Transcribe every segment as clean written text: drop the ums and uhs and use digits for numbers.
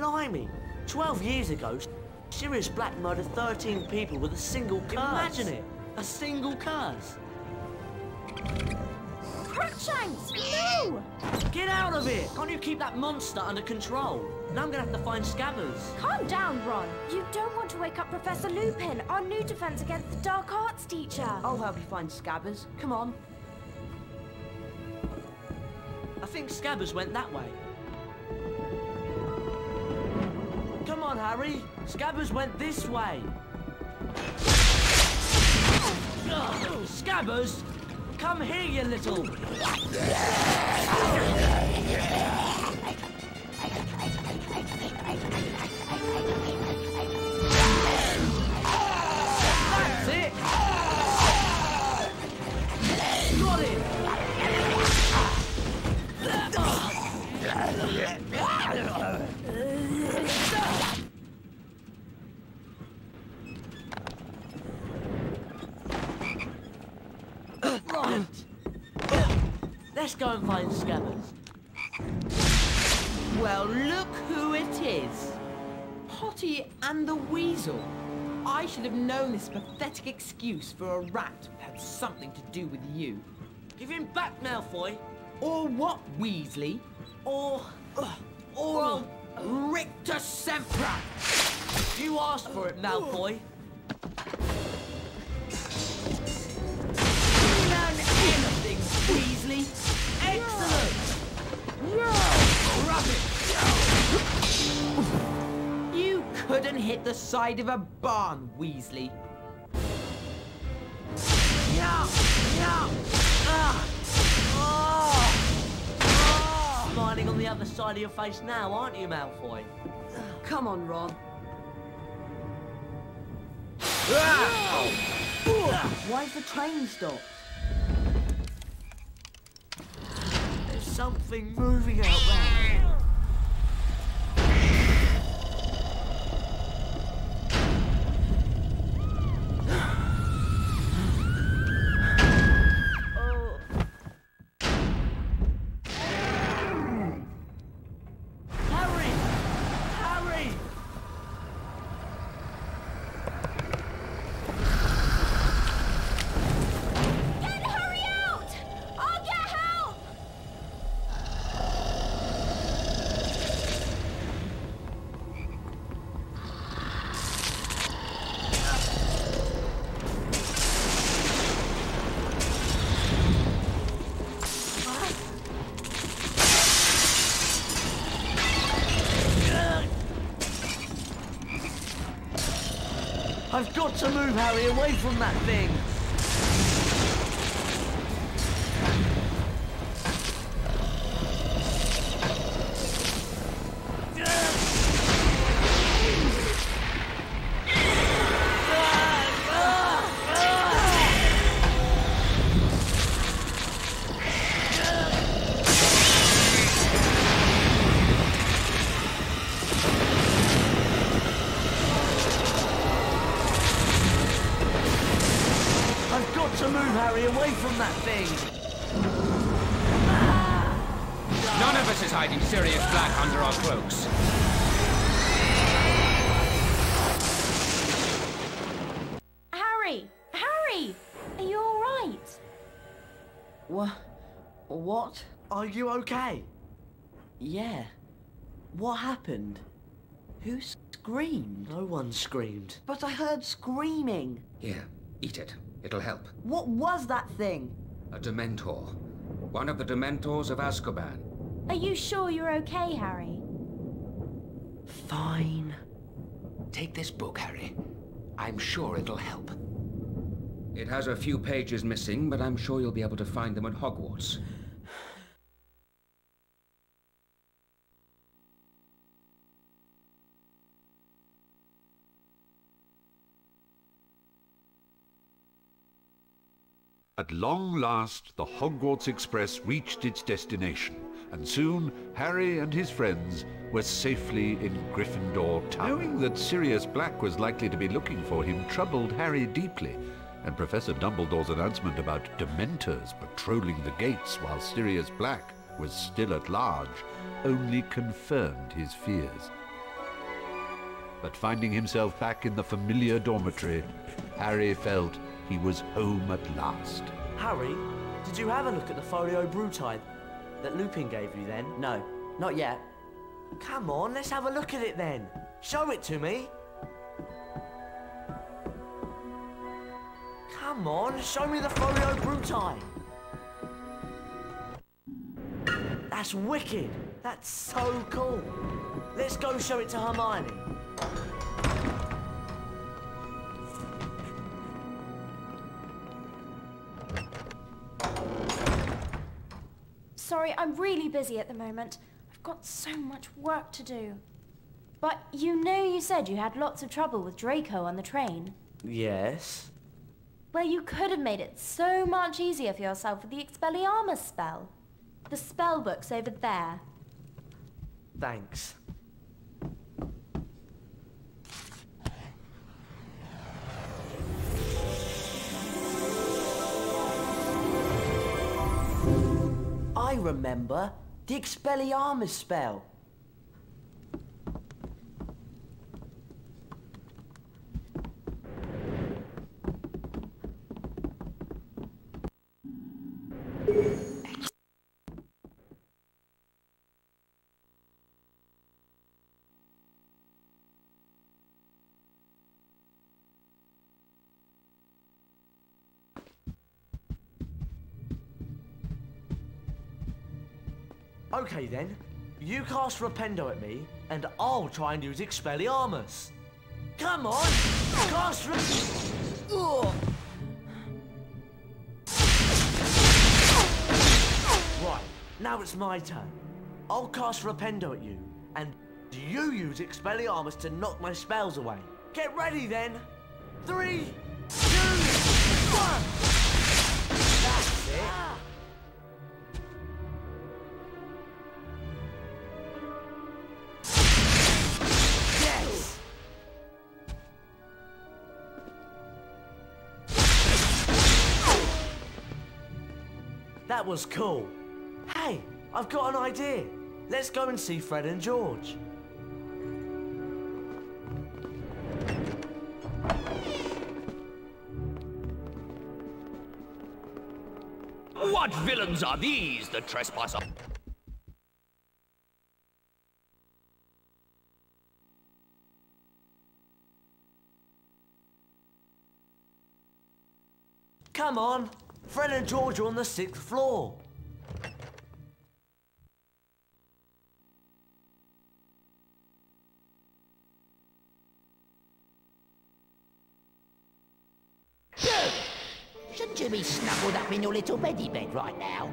Blimey! 12 years ago, Sirius Black murdered 13 people with a single curse. Imagine it! A single curse! Crookshanks, no! Get out of here! Can't you keep that monster under control? Now I'm gonna have to find Scabbers. Calm down, Ron. You don't want to wake up Professor Lupin, our new defense against the dark arts teacher. I'll help you find Scabbers. Come on. I think Scabbers went that way. Come on, Harry. Scabbers went this way. Ugh, Scabbers! Come here, you little... That's it! Got it! Right. Let's go and find Scabbers. Well, look who it is. Potty and the Weasel. I should have known this pathetic excuse for a rat had something to do with you. Give him back, Malfoy. Or what, Weasley? Or Rictus Sempra. You asked for it, Malfoy. Learn anything, Weasley. Excellent! Rubbish! You couldn't hit the side of a barn, Weasley. Smiling on the other side of your face now, aren't you, Malfoy? Come on, Ron. Why's the train stopped? There's something moving out there. I've got to move, Harry, away from that thing. Harry, away from that thing! None of us is hiding Sirius Black under our cloaks. Harry! Harry! Are you all right? What? Are you okay? Yeah. What happened? Who screamed? No one screamed. But I heard screaming. Here, eat it. It'll help. What was that thing? A Dementor. One of the Dementors of Azkaban. Are you sure you're okay, Harry? Fine. Take this book, Harry. I'm sure it'll help. It has a few pages missing, but I'm sure you'll be able to find them at Hogwarts. At long last, the Hogwarts Express reached its destination, and soon Harry and his friends were safely in Gryffindor Town. Knowing that Sirius Black was likely to be looking for him troubled Harry deeply, and Professor Dumbledore's announcement about Dementors patrolling the gates while Sirius Black was still at large only confirmed his fears. But finding himself back in the familiar dormitory, Harry felt he was home at last. Harry, did you have a look at the folio bruti that Lupin gave you then? No, not yet. Come on, let's have a look at it then. Show it to me. Come on, show me the folio bruti. That's wicked. That's so cool. Let's go show it to Hermione. Sorry, I'm really busy at the moment. I've got so much work to do. But you know you said you had lots of trouble with Draco on the train. Yes? Well, you could have made it so much easier for yourself with the Expelliarmus spell. The spell book's over there. Thanks. I remember the Expelliarmus spell. Okay then, you cast Rependo at me, and I'll try and use Expelliarmus. Come on! Cast Ugh. Right, now it's my turn. I'll cast Rependo at you, and you use Expelliarmus to knock my spells away. Get ready then! 3, 2, 1! That's it! That was cool. Hey, I've got an idea. Let's go and see Fred and George. What villains are these, the trespasser? Come on. Fred and George are on the 6th floor. Shouldn't you be snuggled up in your little beddy bed right now?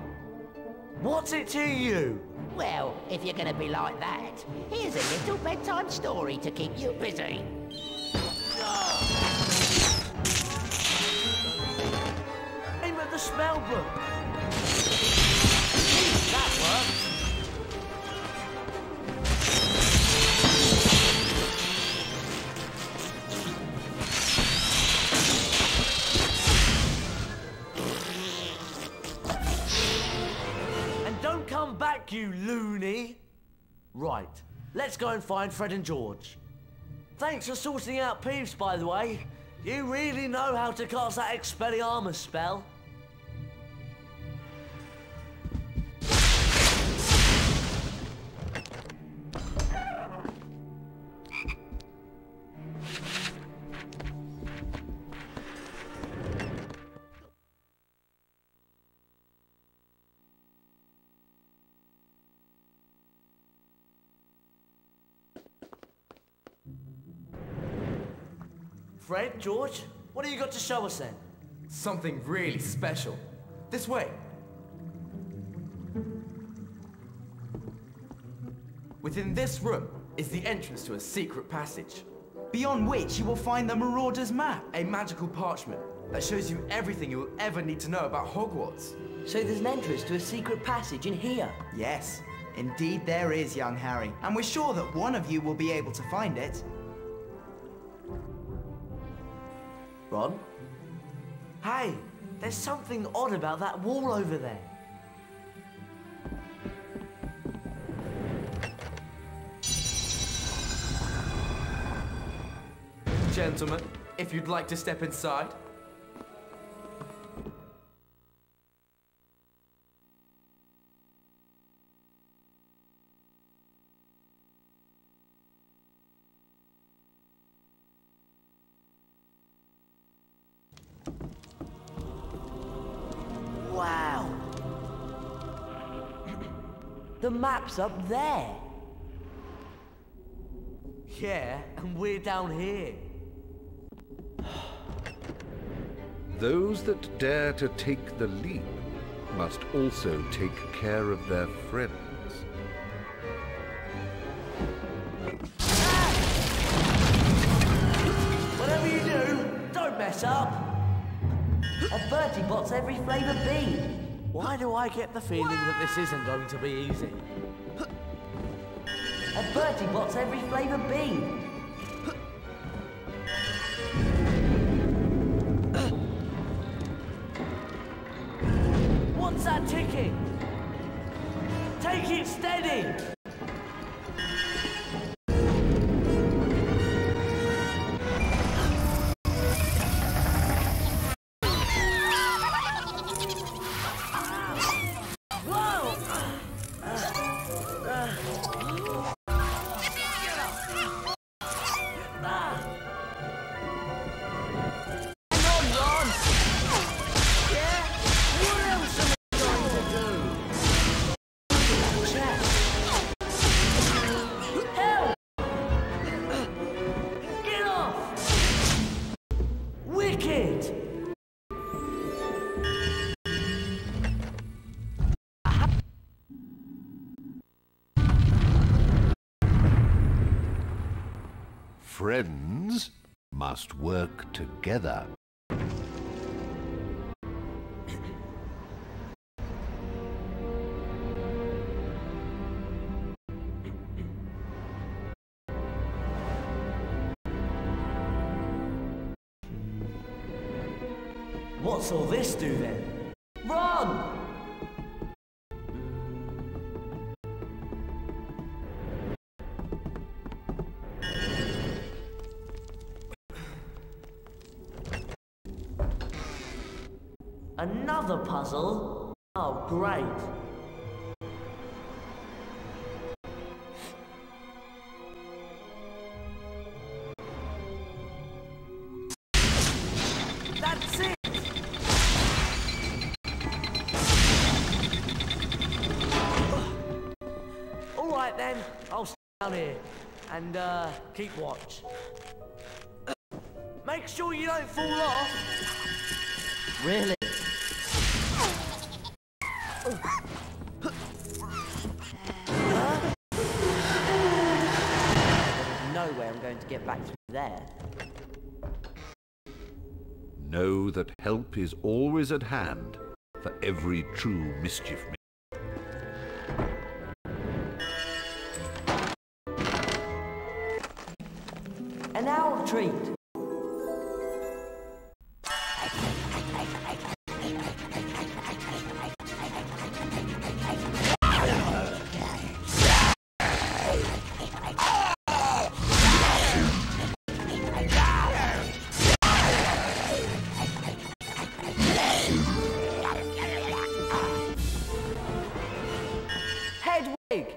What's it to you? Well, if you're gonna be like that, here's a little bedtime story to keep you busy. Aim at the spell book. That worked. And don't come back, you loony. Right, let's go and find Fred and George. Thanks for sorting out Peeves, by the way. You really know how to cast that Expelliarmus spell. Fred, George, what have you got to show us then? Something really special. This way. Within this room is the entrance to a secret passage, beyond which you will find the Marauder's Map, a magical parchment that shows you everything you will ever need to know about Hogwarts. So there's an entrance to a secret passage in here? Yes, indeed there is, young Harry. And we're sure that one of you will be able to find it. Ron? Hey, there's something odd about that wall over there. gentlemen, if you'd like to step inside. Wow! The map's up there. Yeah, and we're down here. Those that dare to take the leap must also take care of their friends. Whatever you do, don't mess up. A Bertie Bot's every flavour bean. Why do I get the feeling that this isn't going to be easy? A Bertie Bot's every flavour bean. What's that ticking? Take it steady! Friends must work together. What's all this do then? Run! Another puzzle? Oh, great. That's it! All right then, I'll stay down here and keep watch. Make sure you don't fall off. Really? There's no way I'm going to get back through there. Know that help is always at hand for every true mischief maker. An owl treat. Hedwig!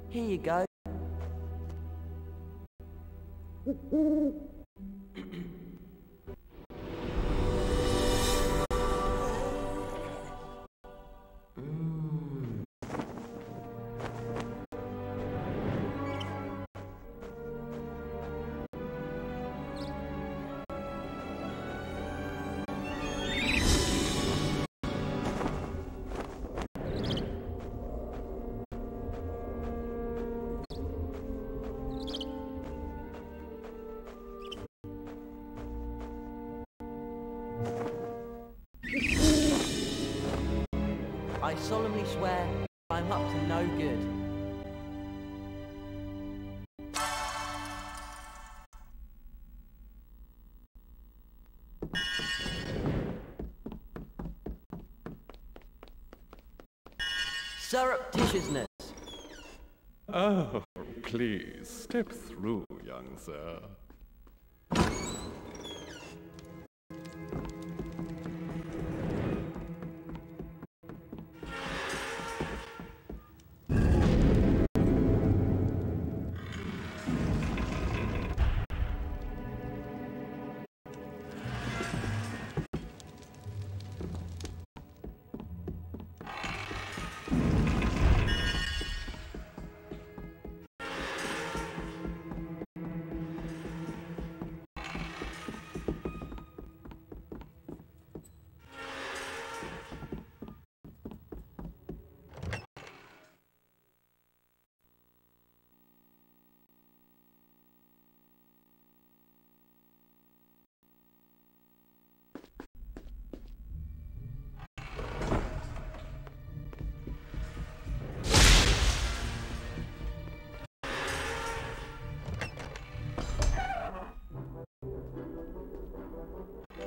Here you go. I solemnly swear I'm up to no good. Surreptitiousness. Oh, please, step through, young sir.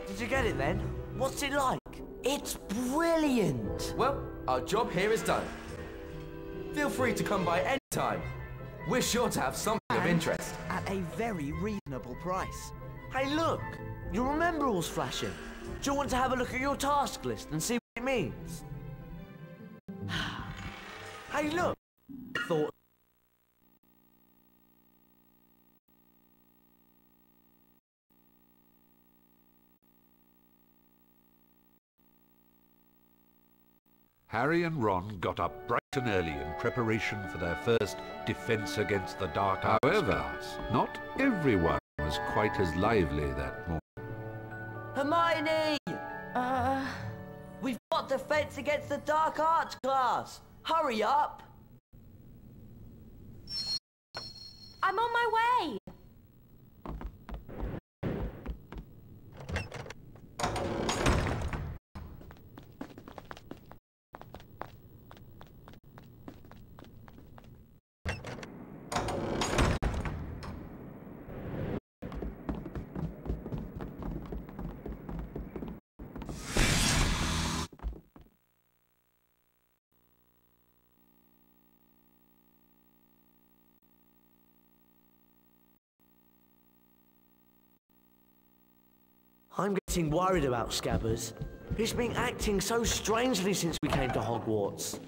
Did you get it then? What's it like? It's brilliant! Well, our job here is done. Feel free to come by any time. We're sure to have something of interest. At a very reasonable price. Hey, look! Your rememberall's flashing. Do you want to have a look at your task list and see what it means? Hey, look! Thought. Harry and Ron got up bright and early in preparation for their first defense against the dark arts class. Not everyone was quite as lively that morning. Hermione! We've got defense against the dark arts class! Hurry up! I'm on my way! I'm getting worried about Scabbers. He's been acting so strangely since we came to Hogwarts.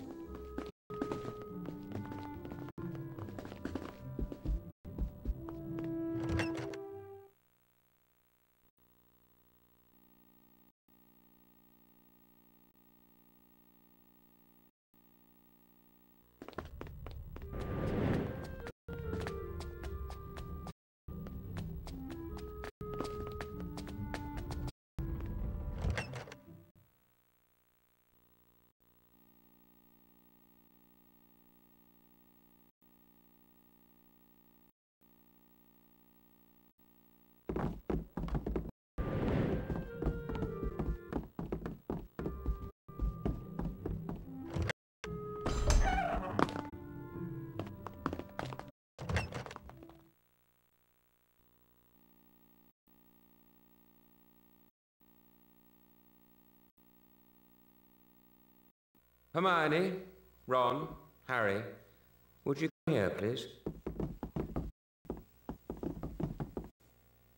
Hermione, Ron, Harry, would you come here, please?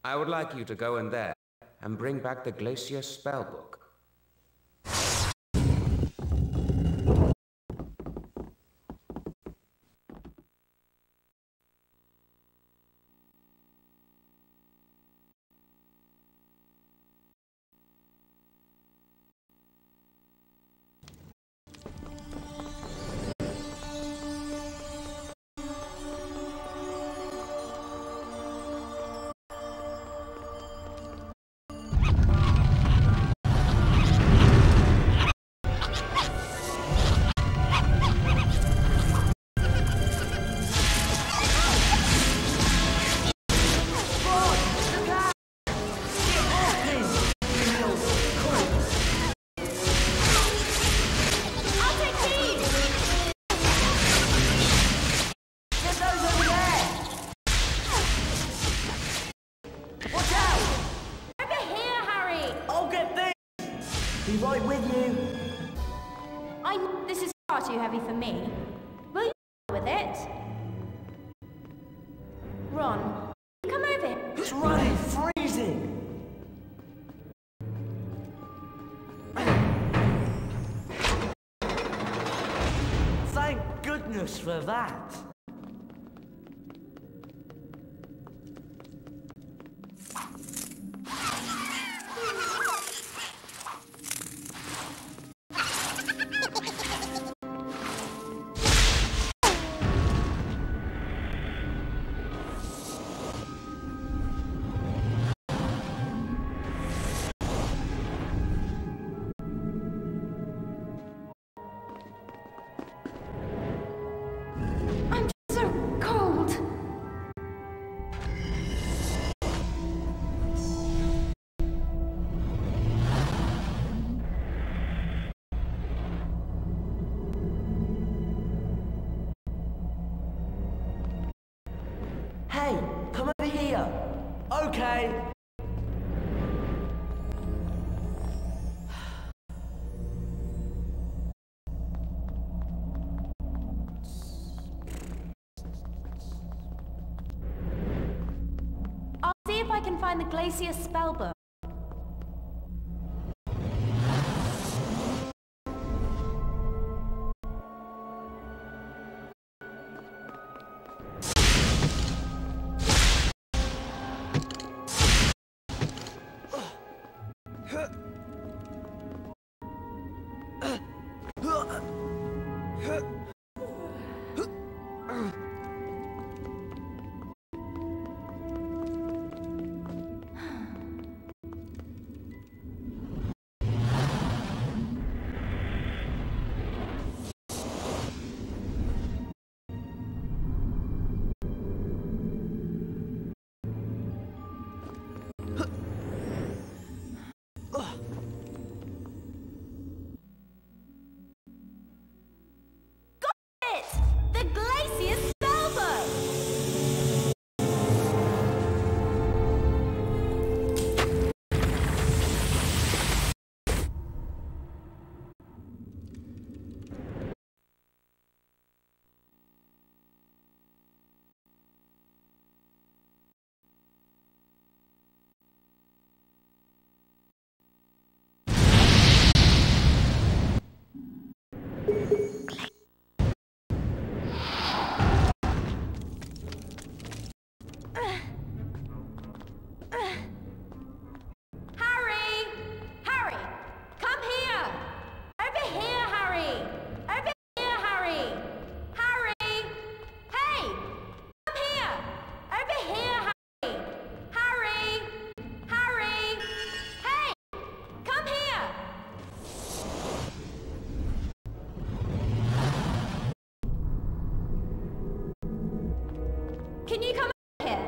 I would like you to go in there and bring back the Glacier spellbook. Be right with you. This is far too heavy for me. Will you with it? It's running, freezing! Thank goodness for that. I'm so cold. Hey, come over here. Okay. I'll see if I can find the glacier spellbook. The glacier spellbook! Harry! Harry! Come here! Over here, Harry! Over here, Harry! Harry! Hey! Come here! Over here, Harry! Harry! Harry! Hey! Come here! Can you come over here?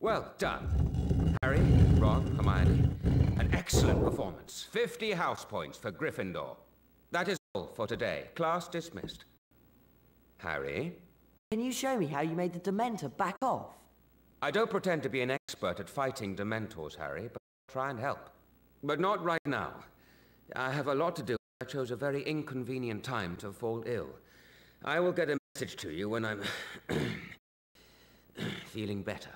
Well done. Harry, Ron, Hermione. An excellent performance. 50 house points for Gryffindor. That is all for today. Class dismissed. Harry? Can you show me how you made the Dementor back off? I don't pretend to be an expert at fighting Dementors, Harry, but I'll try and help. But not right now. I have a lot to do. I chose a very inconvenient time to fall ill. I will get a message to you when I'm feeling better.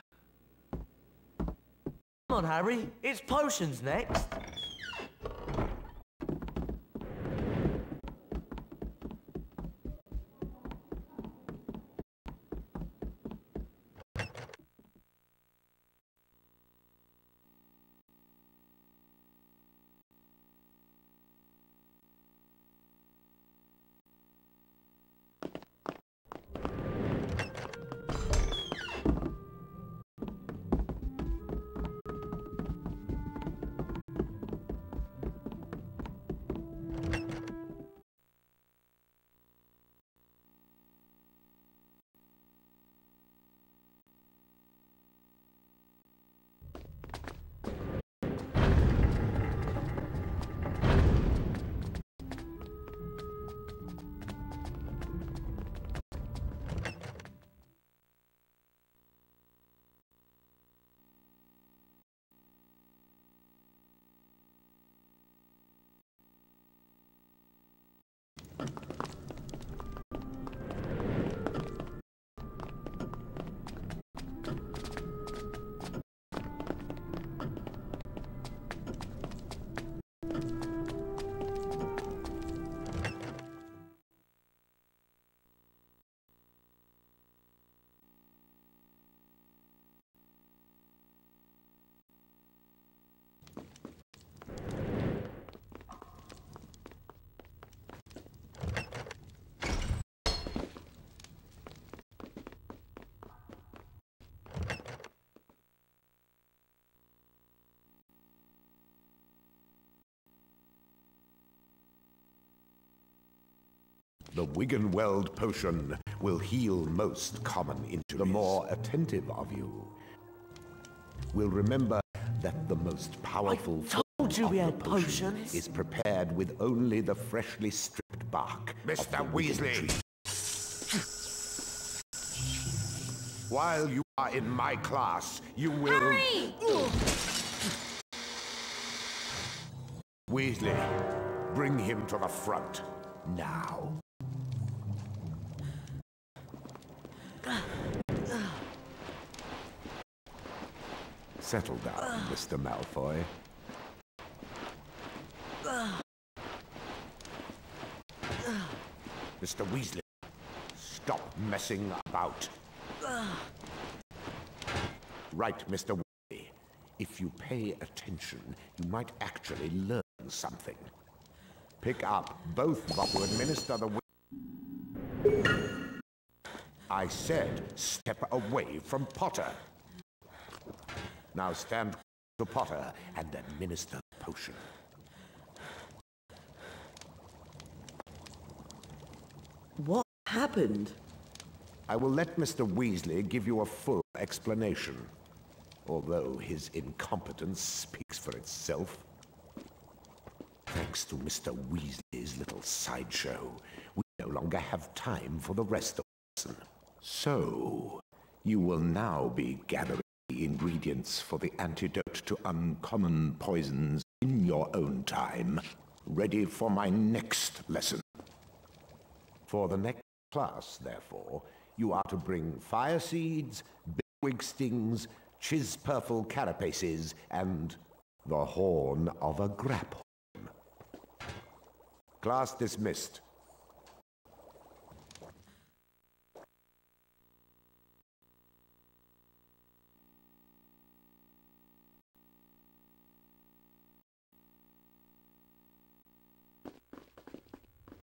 Come on, Harry. It's potions next. The Wiggenweld potion will heal most common injuries. The more attentive of you will remember that the most powerful told you we had potion potions. is prepared with only the freshly stripped bark. Mr. Weasley! While you are in my class, you will... Harry! Weasley, bring him to the front, now. Settle down, Mr. Malfoy. Mr. Weasley, stop messing about. Right, Mr. Weasley. If you pay attention, you might actually learn something. Pick up both to administer the... I said, step away from Potter. Now stand to Potter and administer the potion. What happened? I will let Mr. Weasley give you a full explanation, although his incompetence speaks for itself. Thanks to Mr. Weasley's little sideshow, we no longer have time for the rest of the lesson. So, you will now be gathering the ingredients for the antidote to uncommon poisons in your own time, ready for my next lesson. For the next class, therefore, you are to bring fire seeds, bigwig stings, chispurple carapaces, and the horn of a graphorn. Class dismissed.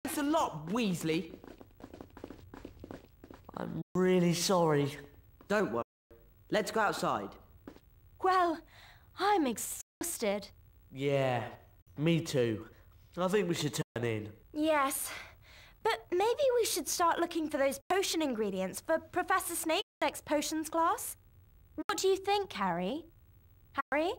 Thanks a lot, Weasley. I'm really sorry. Don't worry. Let's go outside. Well, I'm exhausted. Yeah, me too. I think we should turn in. Yes, but maybe we should start looking for those potion ingredients for Professor Snape's next potions class. What do you think, Harry? Harry?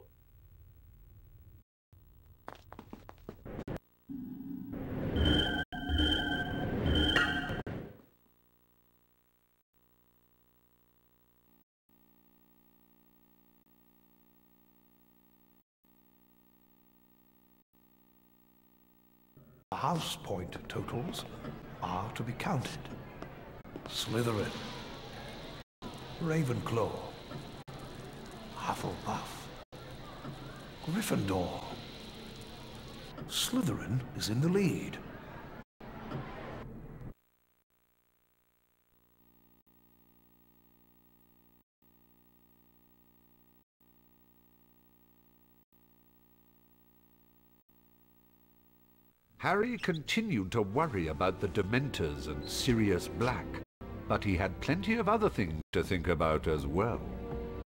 The house point totals are to be counted. Slytherin, Ravenclaw, Hufflepuff, Gryffindor. Slytherin is in the lead. Harry continued to worry about the Dementors and Sirius Black, but he had plenty of other things to think about as well.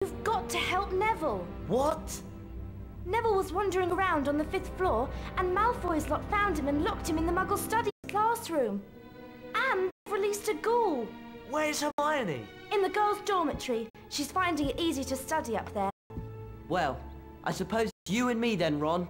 You've got to help Neville. What? Neville was wandering around on the 5th floor, and Malfoy's lot found him and locked him in the Muggle study classroom. And they've released a ghoul. Where's Hermione? In the girls' dormitory. She's finding it easy to study up there. Well, I suppose it's you and me then, Ron.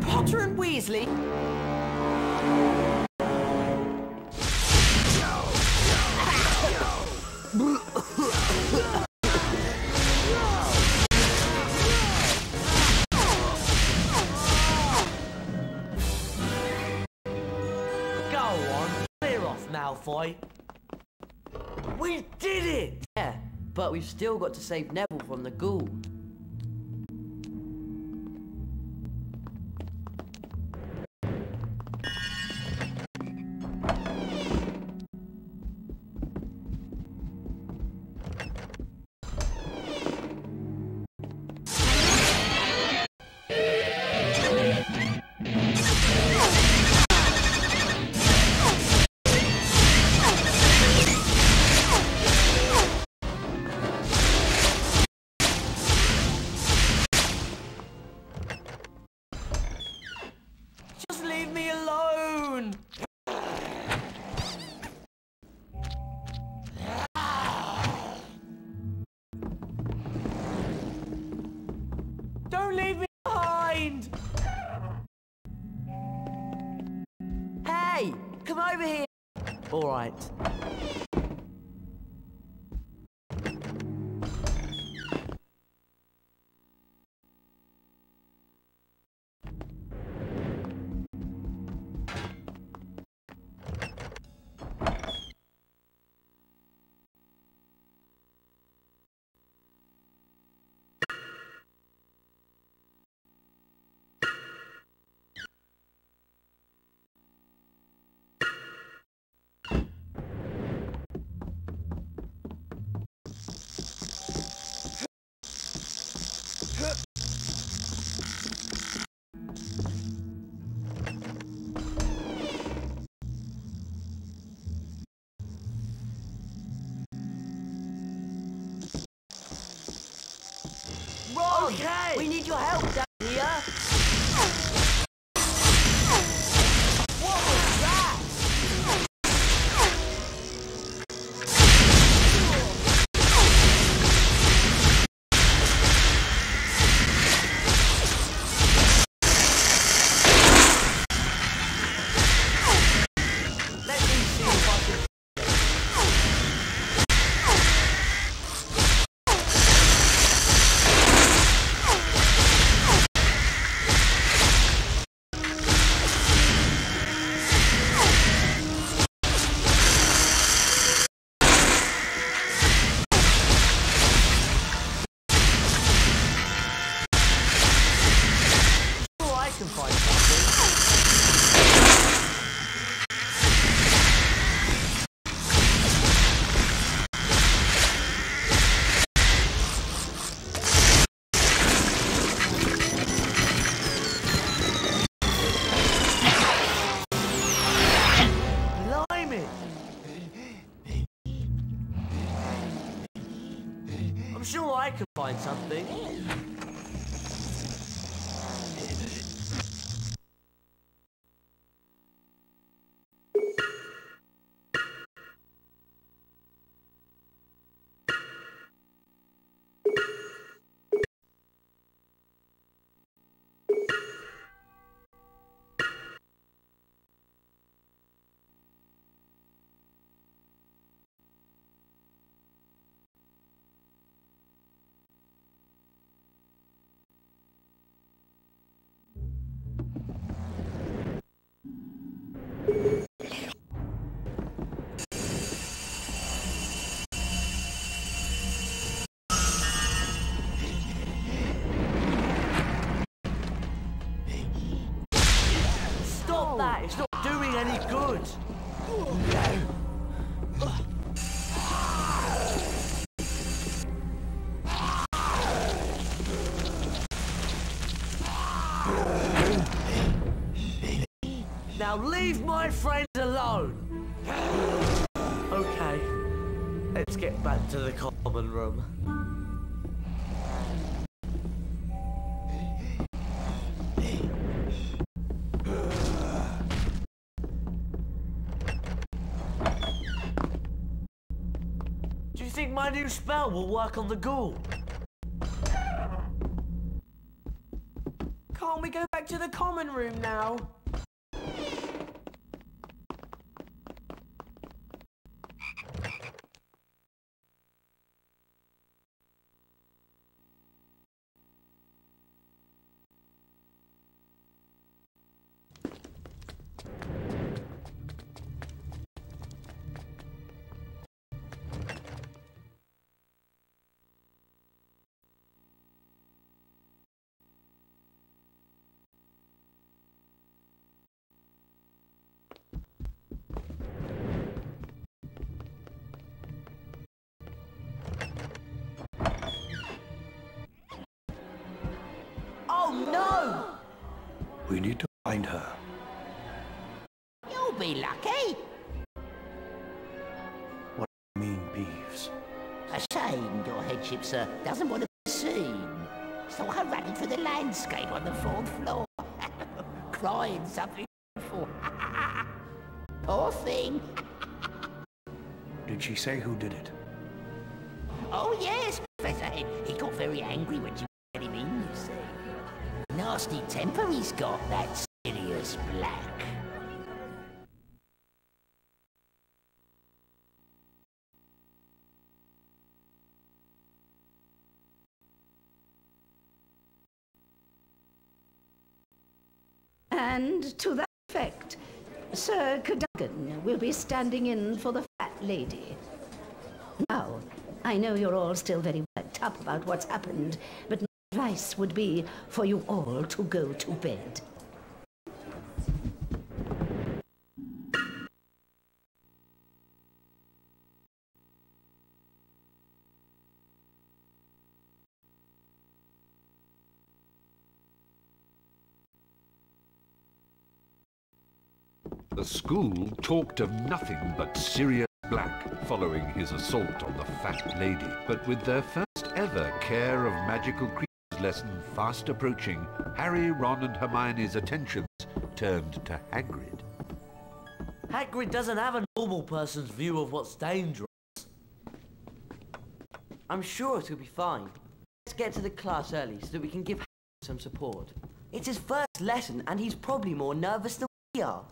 Potter and Weasley? Go on, clear off, Malfoy. We did it! Yeah, but we've still got to save Neville from the ghoul. Just leave me alone! Don't leave me behind! Hey, come over here! All right. Ron! Okay. We need your help down here! What was that? Let me see if I can... sure I can find something. Stop that! It's not doing any good! Now leave my friends alone! Okay, let's get back to the common room. Do you think my new spell will work on the ghoul? Can't we go back to the common room now? Oh no! We need to find her. You'll be lucky. What do you mean, Peeves? Ashamed, your headship, sir, doesn't want to be seen. So I ran for the landscape on the 4th floor. Crying something for. Poor thing. Did she say who did it? Oh yes, Professor Head. He got very angry when you let him in, you see. Nasty temper he's got, that Sirius Black. And to that effect, Sir Cadogan will be standing in for the fat lady. Now, I know you're all still very worked up about what's happened, but my advice would be for you all to go to bed. The school talked of nothing but Sirius Black following his assault on the fat lady. But with their first ever Care of Magical Creatures lesson fast approaching, Harry, Ron and Hermione's attentions turned to Hagrid. Hagrid doesn't have a normal person's view of what's dangerous. I'm sure it'll be fine. Let's get to the class early so that we can give Hagrid some support. It's his first lesson and he's probably more nervous than we are.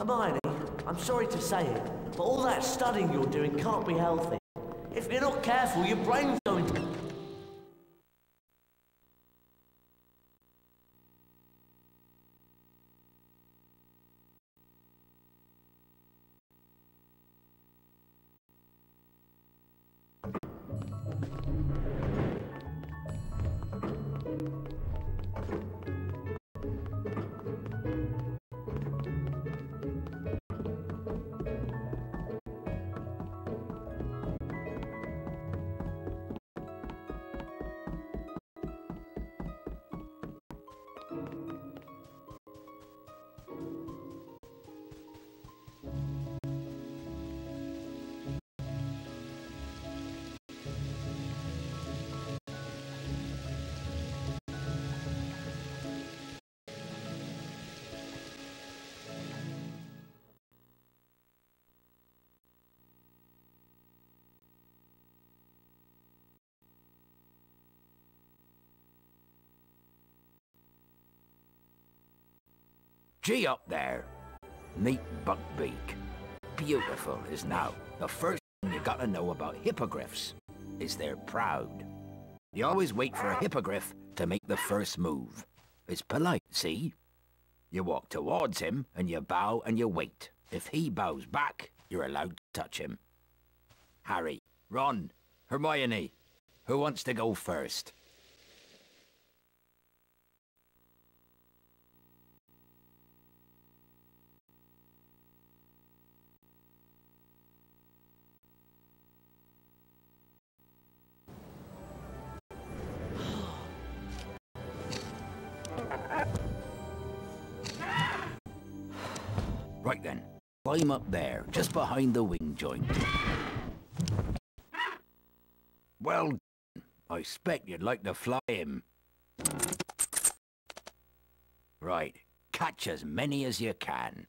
Hermione, I'm sorry to say it, but all that studying you're doing can't be healthy. If you're not careful, your brain's going to... Gee up there. Meet Buckbeak. Beautiful is now. The first thing you gotta know about hippogriffs is they're proud. You always wait for a hippogriff to make the first move. It's polite, see? You walk towards him, and you bow and you wait. If he bows back, you're allowed to touch him. Harry, Ron, Hermione, who wants to go first? Right then, climb up there, just behind the wing joint. Well done. I expect you'd like to fly him. Right, catch as many as you can.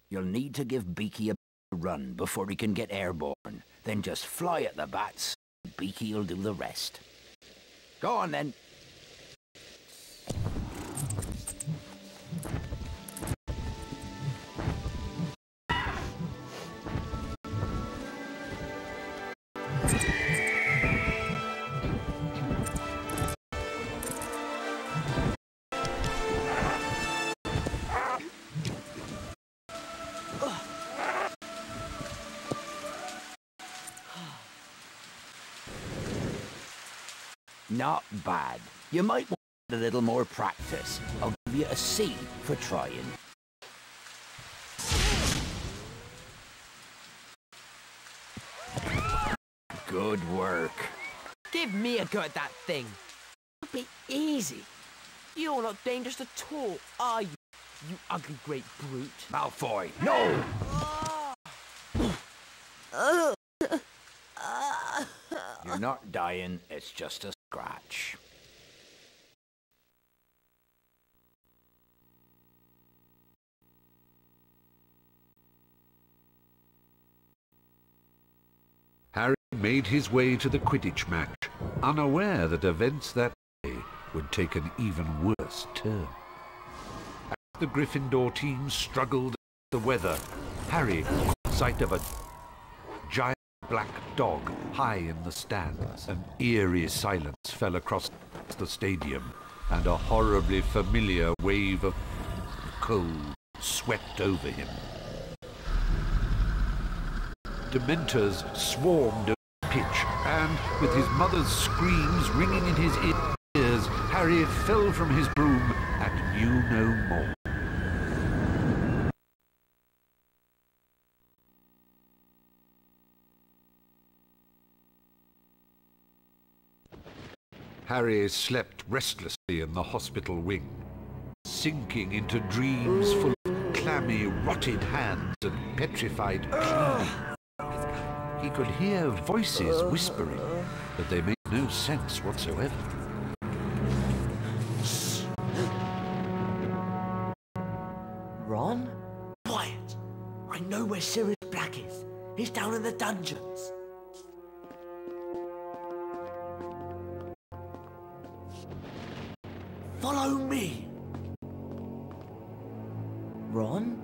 You'll need to give Beaky a run before he can get airborne. Then just fly at the bats. Beaky'll do the rest. Go on then. Not bad. You might want a little more practice. I'll give you a C for trying. Good work. Give me a go at that thing. It'll be easy. You're not dangerous at all, are you? You ugly great brute. Malfoy, no! You're not dying, it's just a scratch. Harry made his way to the Quidditch match, unaware that events that day would take an even worse turn. As the Gryffindor team struggled against the weather, Harry caught sight of a giant black dog high in the stands. An eerie silence fell across the stadium, and a horribly familiar wave of cold swept over him. Dementors swarmed over the pitch, and with his mother's screams ringing in his ears, Harry fell from his broom and knew no more. Harry slept restlessly in the hospital wing, sinking into dreams full of clammy, rotted hands and petrified pleading. He could hear voices whispering, but they made no sense whatsoever. Ron? Quiet! I know where Sirius Black is. He's down in the dungeons. Follow me. Ron?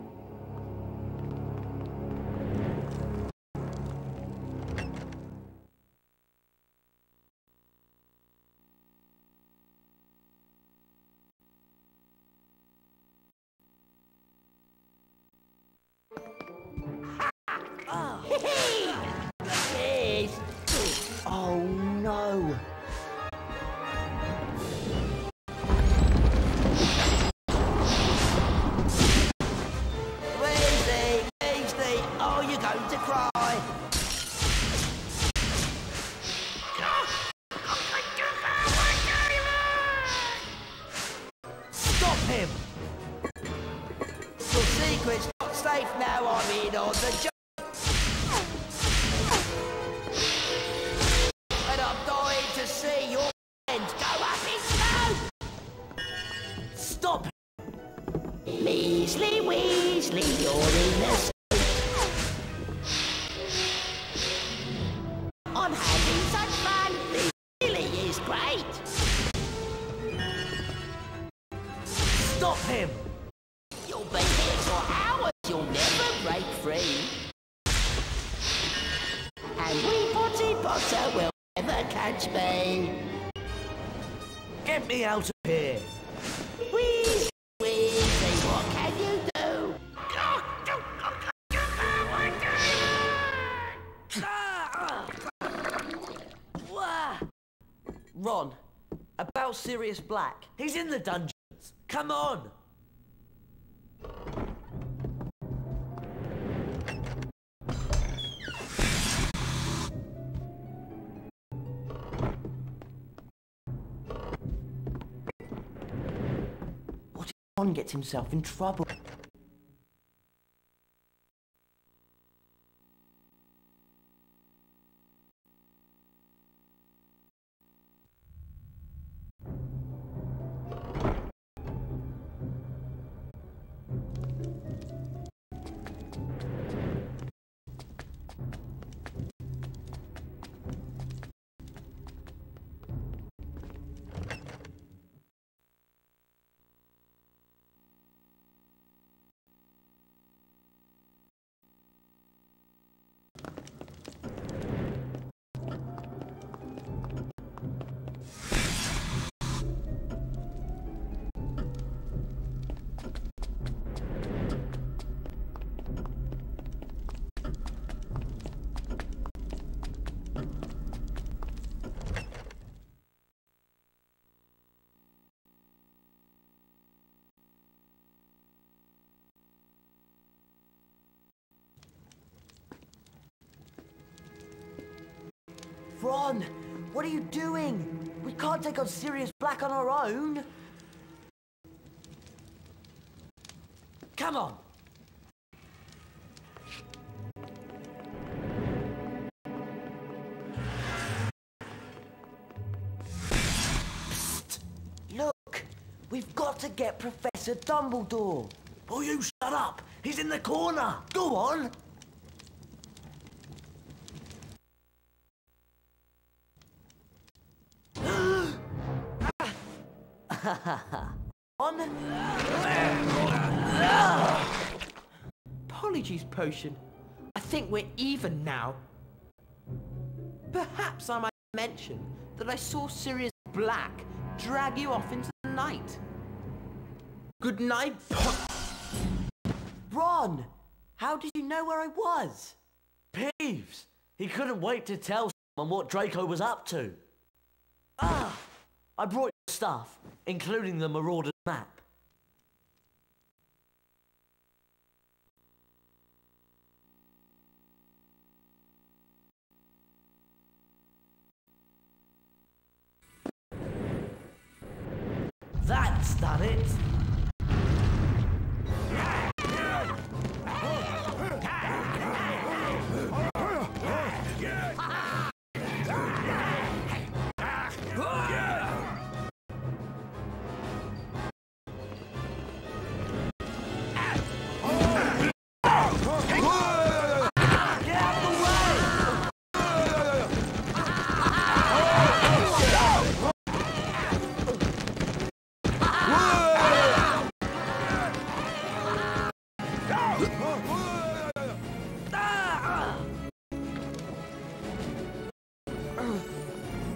Now you're going to cry. Stop him! Your secret's not safe now. I'm in on the job. And I'm dying to see your friend go up in smoke. Stop him! Measly Weasley, you're in the soup. I'm having such fun. This really is great. Stop him! You'll be here for hours. You'll never break free. And we Potty Potter will never catch me. Get me out of here! Weasley, Weasley, what can you do? Ron, about Sirius Black. He's in the dungeons. Come on! What if Ron gets himself in trouble? Ron, what are you doing? We can't take on Sirius Black on our own. Come on. Psst. Look, we've got to get Professor Dumbledore. Oh, you shut up. He's in the corner. Go on. On. Apologies, Potion. I think we're even now. Perhaps I might mention that I saw Sirius Black drag you off into the night. Good night, Ron! How did you know where I was? Peeves! He couldn't wait to tell someone what Draco was up to. Ah! I brought your stuff, including the Marauder's map. That's done it!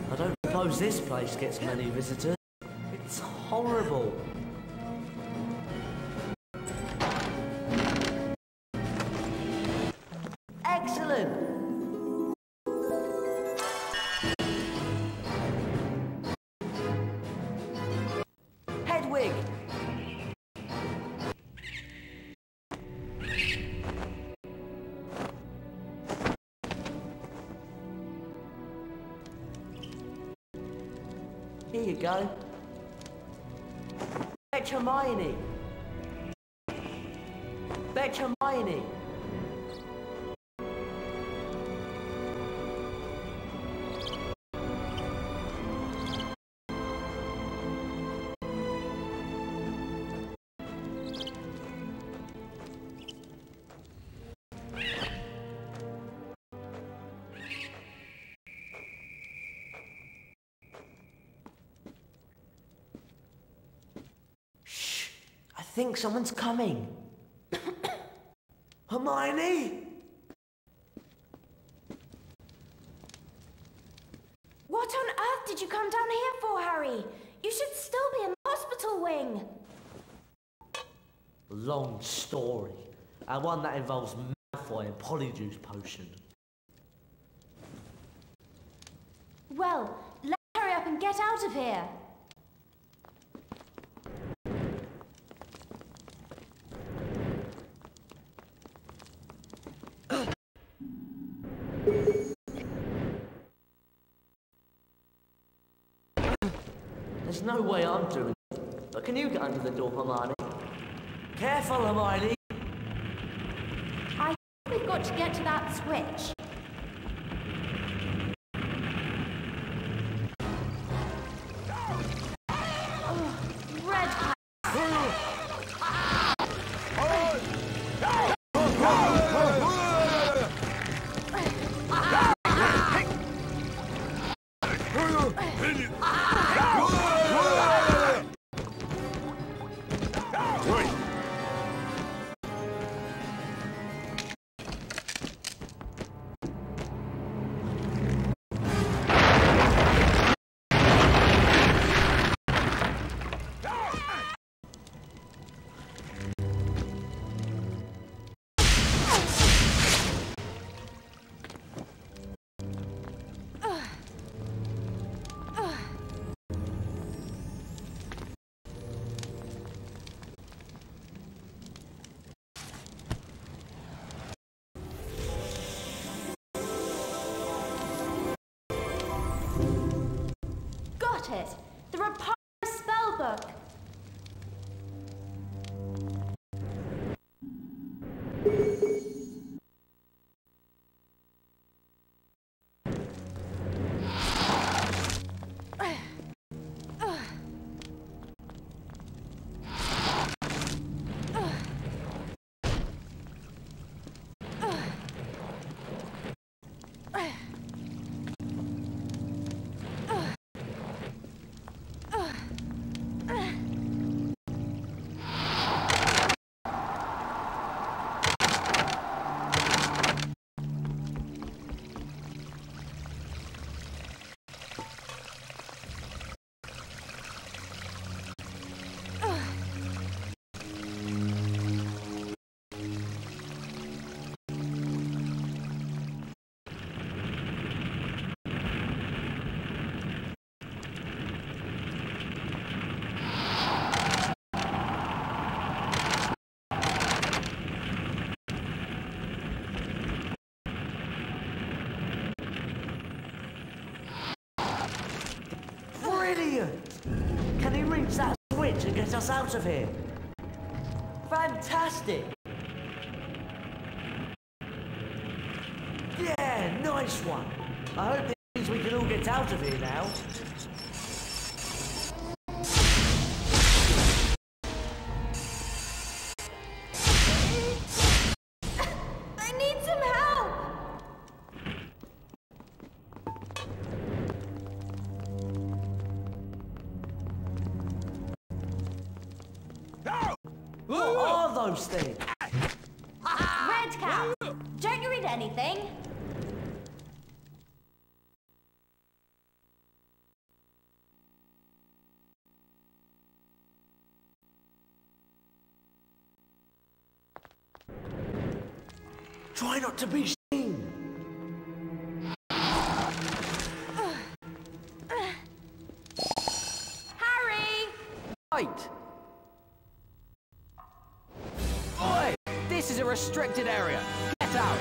I don't suppose this place gets many visitors. It's horrible. Excellent! Hedwig! Here you go. Fetch Hermione. Fetch Hermione. I think someone's coming. Hermione? What on earth did you come down here for, Harry? You should still be in the hospital wing. Long story. And one that involves Malfoy and Polyjuice Potion. Well, let's hurry up and get out of here. There's no way I'm doing it. But can you get under the door, Hermione? Careful, Hermione! I think we've got to get to that switch. Oh, red cap. It. The Reparo spellbook. Brilliant! Can he reach that switch and get us out of here? Fantastic! Yeah, nice one! I hope it means we can all get out of here now. I need some help! What are those things? Red cap! Don't you read anything? Try not to be seen. Harry! Right. Oi! This is a restricted area. Get out!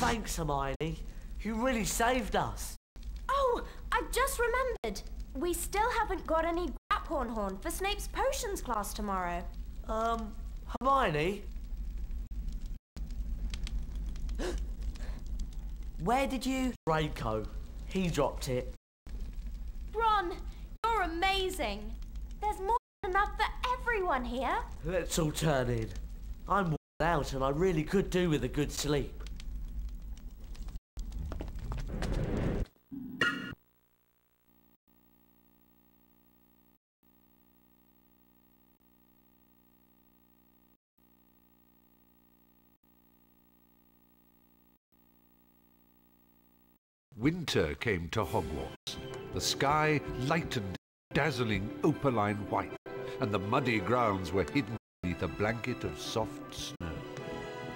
Thanks, Hermione. You really saved us. Oh, I've just remembered. We still haven't got any Graphorn horn for Snape's potions class tomorrow. Hermione? Where did you... Draco. He dropped it. Ron, you're amazing. There's more than enough for everyone here. Let's all turn in. I'm worn out and I really could do with a good sleep. Winter came to Hogwarts. The sky lightened, dazzling opaline white, and the muddy grounds were hidden beneath a blanket of soft snow.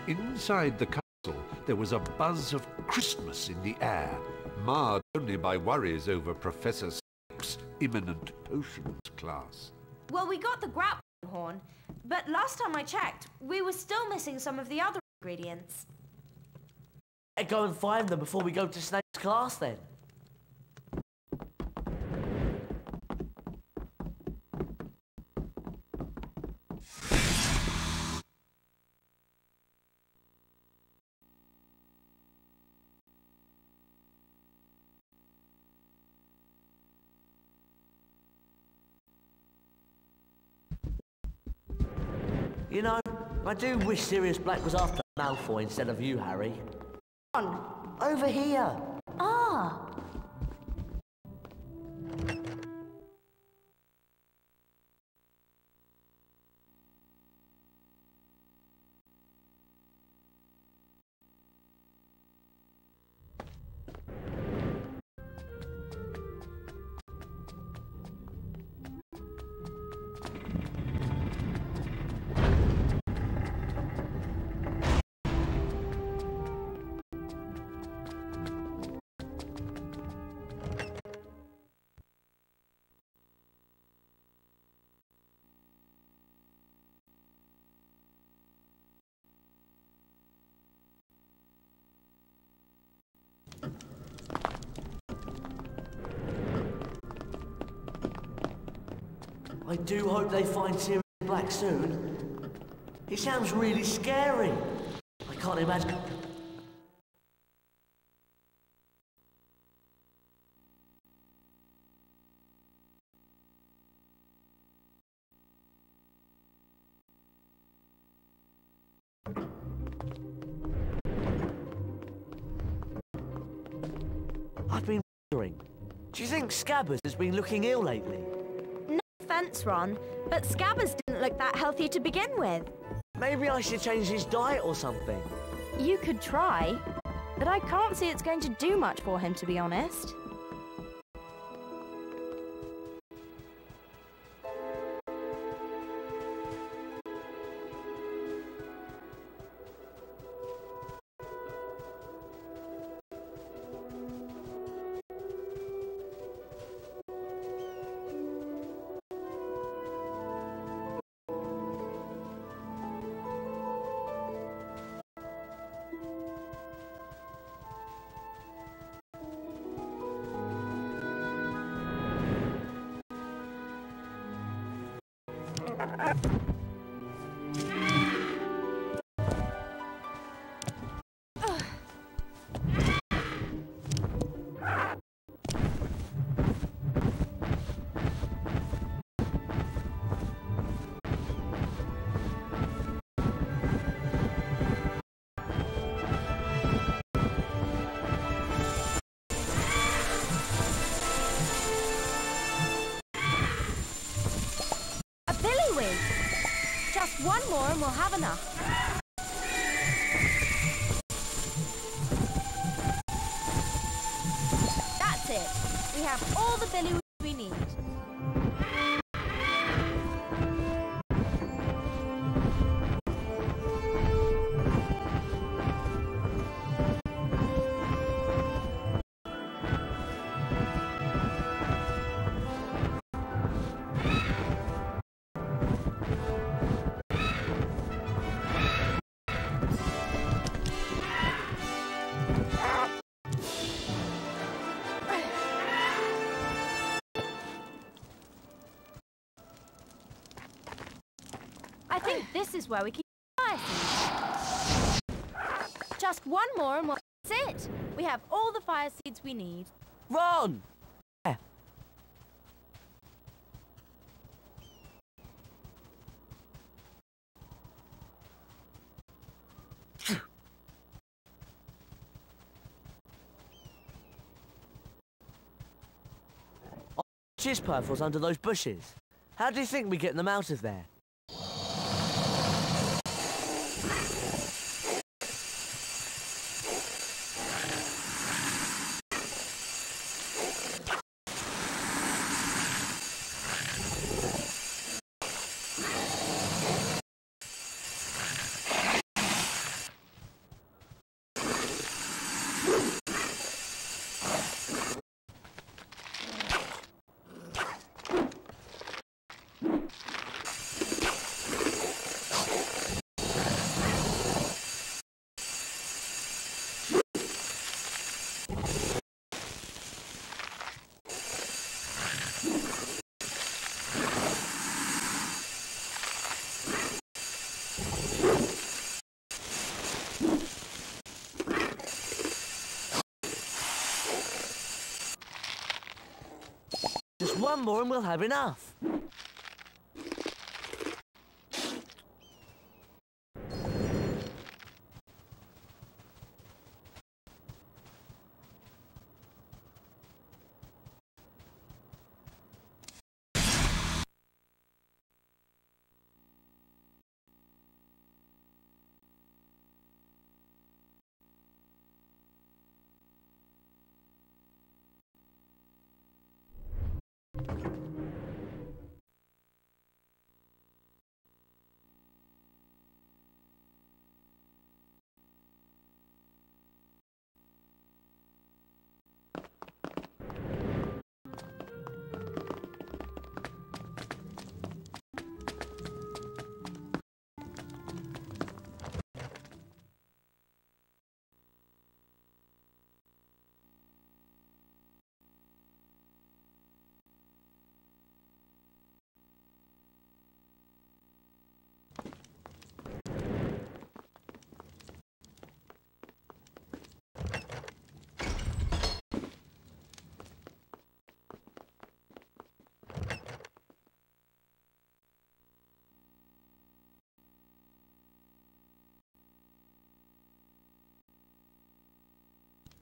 Inside the castle, there was a buzz of Christmas in the air, marred only by worries over Professor Snape's imminent potions class. Well, we got the Graphorn horn, but last time I checked, we were still missing some of the other ingredients. Better go and find them before we go to Snape's class then. You know, I do wish Sirius Black was after Malfoy instead of you, Harry. Over here. Ah. I do hope they find Sirius Black soon. He sounds really scary. I can't imagine... I've been wondering, do you think Scabbers has been looking ill lately? No offense, Ron, but Scabbers didn't look that healthy to begin with. Maybe I should change his diet or something. You could try, but I can't see it's going to do much for him, to be honest. Just one more and we'll have enough. That's it. We have all the billywigs we need. think this is where we keep fire seeds. Just one more and that's it. We have all the fire seeds we need. Ron! Yeah. Cheese purples under those bushes. How do you think we get them out of there? Just one more and we'll have enough.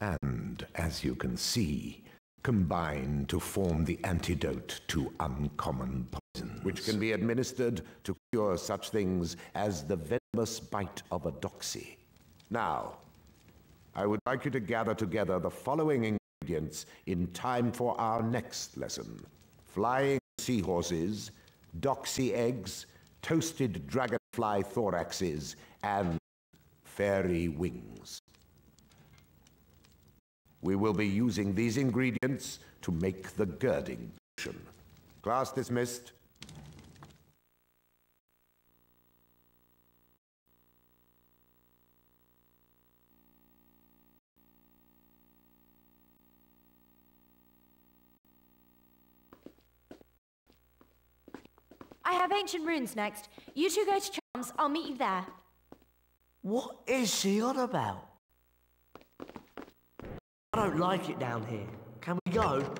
And, as you can see, combine to form the antidote to uncommon poisons, which can be administered to cure such things as the venomous bite of a doxy. Now, I would like you to gather together the following ingredients in time for our next lesson: flying seahorses, doxy eggs, toasted dragonfly thoraxes, and fairy wings. We will be using these ingredients to make the girding potion. Class dismissed. I have ancient runes next. You two go to Charms. I'll meet you there. What is she on about? I don't like it down here. Can we go?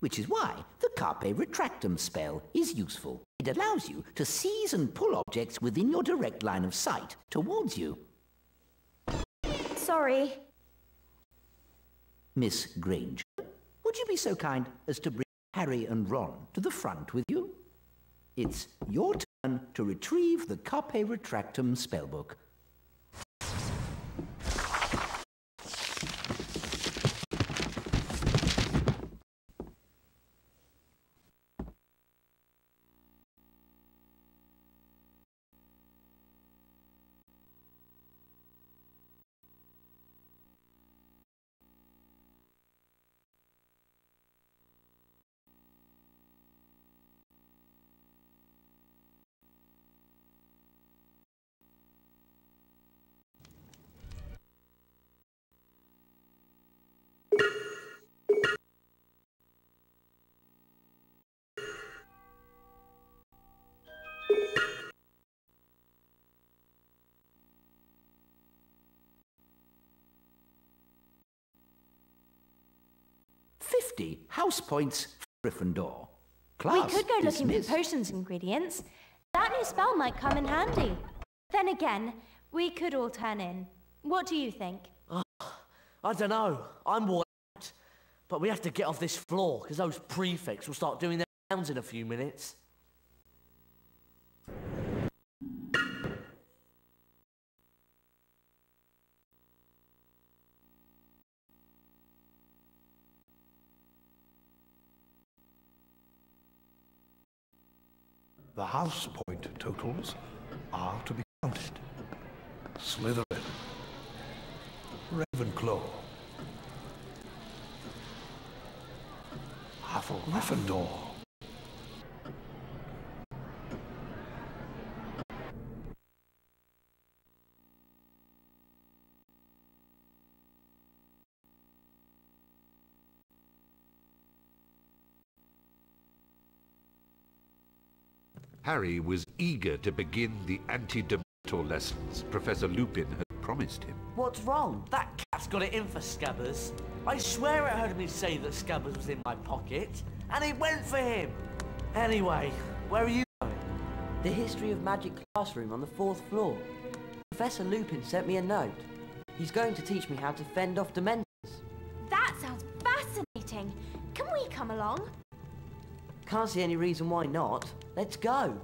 Which is why the carpe retractum spell is useful. It allows you to seize and pull objects within your direct line of sight towards you. Sorry. Miss Granger, would you be so kind as to bring Harry and Ron to the front with you? It's your turn to retrieve the carpe retractum spellbook. House points for Gryffindor. Class we could go looking dismissed. for potions ingredients. That new spell might come in handy. Then again, we could all turn in. What do you think? I don't know. I'm worried. But we have to get off this floor, because those prefects will start doing their rounds in a few minutes. The house point totals are to be counted. Slytherin, Ravenclaw, Gryffindor. Harry was eager to begin the anti-Dementor lessons Professor Lupin had promised him. What's wrong? That cat's got it in for Scabbers. I swear it heard me say that Scabbers was in my pocket, and it went for him. Anyway, where are you going? The History of Magic classroom on the 4th floor. Professor Lupin sent me a note. He's going to teach me how to fend off Dementors. That sounds fascinating. Can we come along? Can't see any reason why not. Let's go.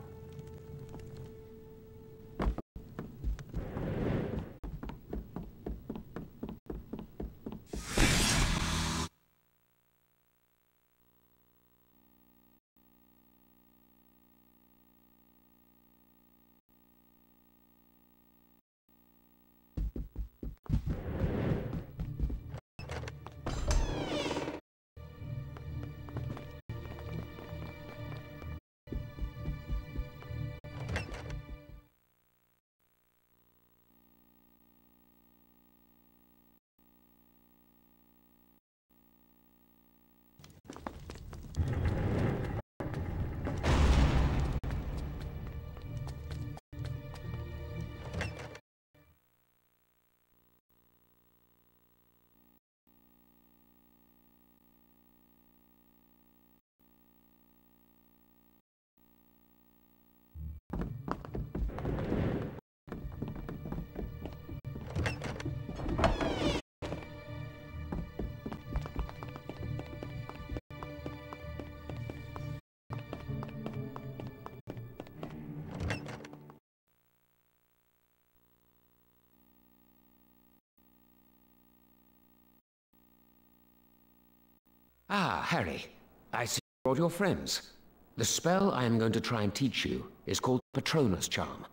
Ah, Harry, I see you brought your friends. The spell I am going to try and teach you is called Patronus Charm.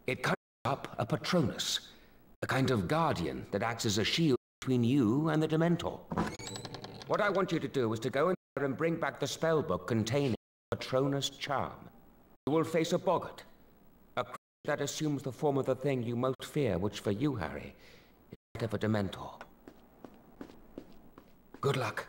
It conjures up a Patronus, a kind of guardian that acts as a shield between you and the Dementor. What I want you to do is to go in there and bring back the spellbook containing Patronus Charm. You will face a boggart, a creature that assumes the form of the thing you most fear, which for you, Harry, is that of a Dementor. Good luck.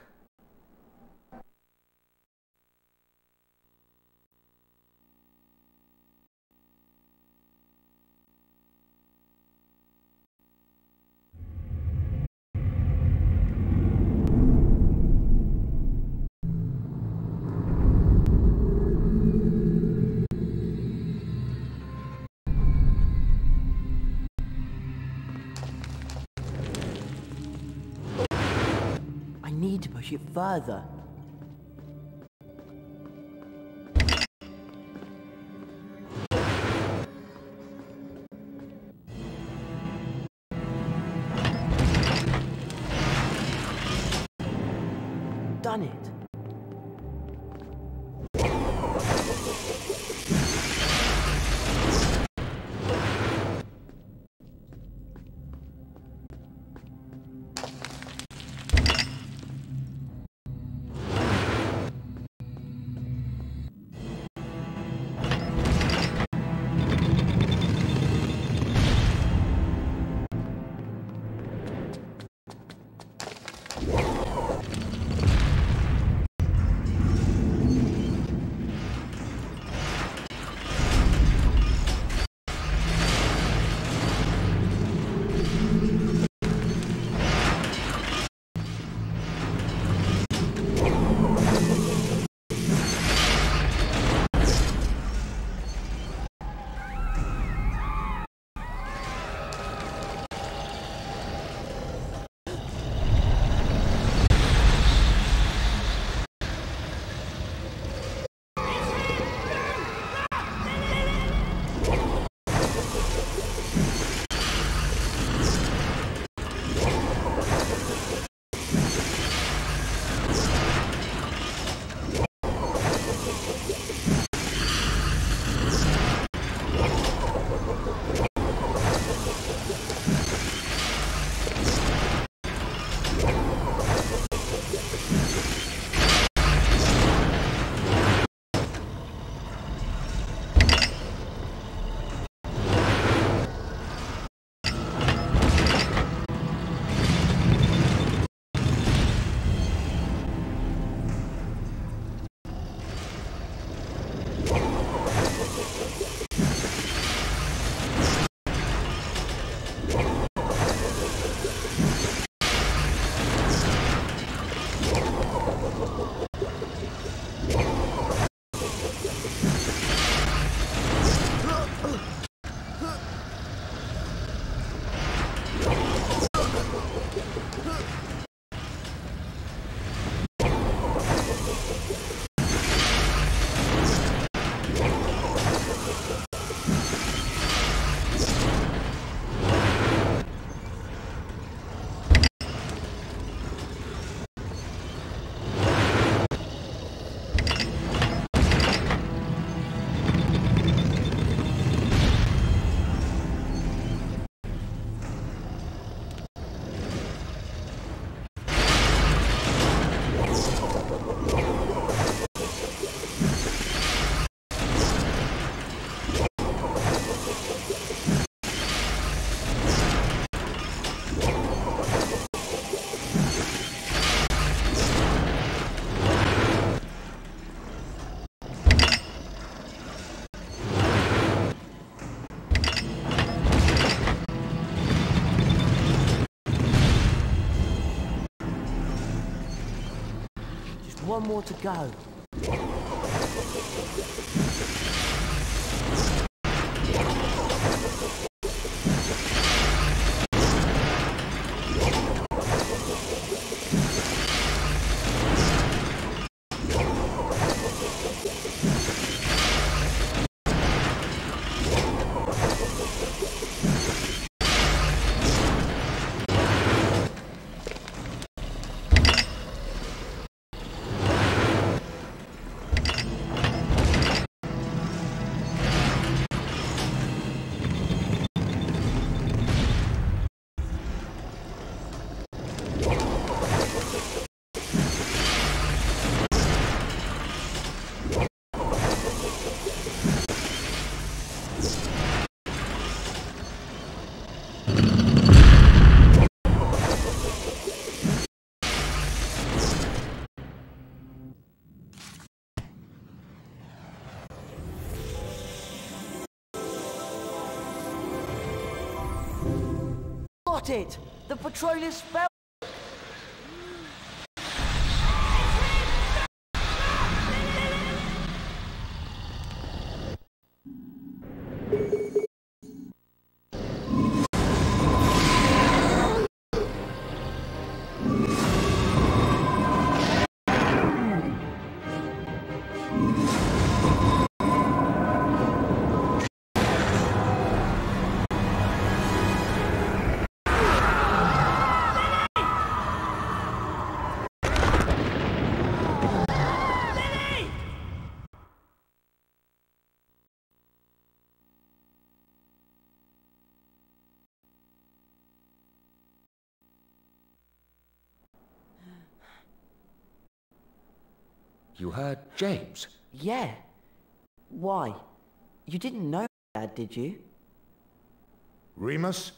need to push it further. Done it. One more to go. Got it! The petroleum spell! You heard James? Yeah. Why? You didn't know Dad, did you? Remus?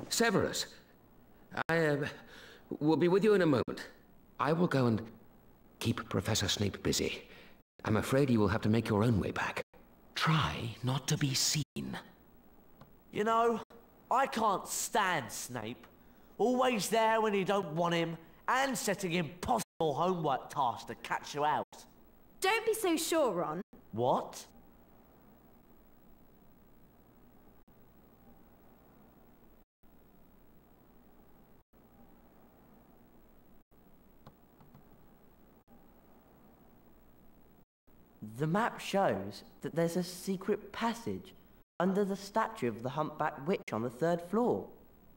Severus, I will be with you in a moment. I will go and keep Professor Snape busy. I'm afraid you will have to make your own way back. Try not to be seen. You know, I can't stand Snape. Always there when you don't want him, and setting impossible homework tasks to catch you out. Don't be so sure, Ron. What? The map shows that there's a secret passage under the statue of the humpback witch on the 3rd floor.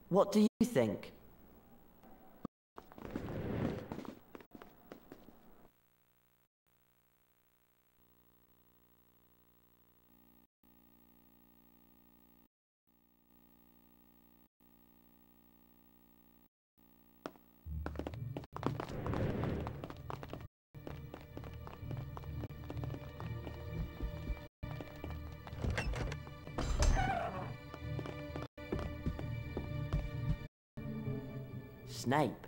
What do you think? Snape.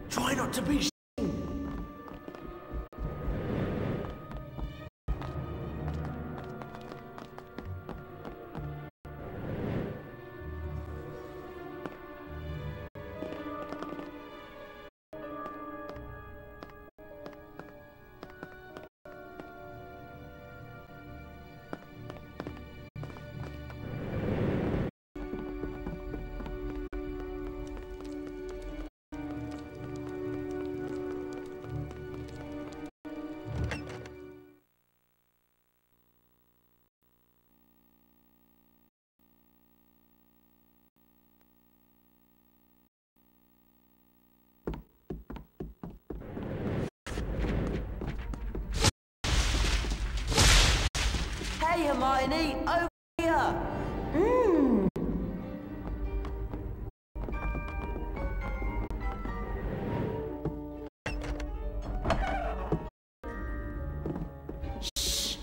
Try not to be Hey, Hermione, over here! Shh!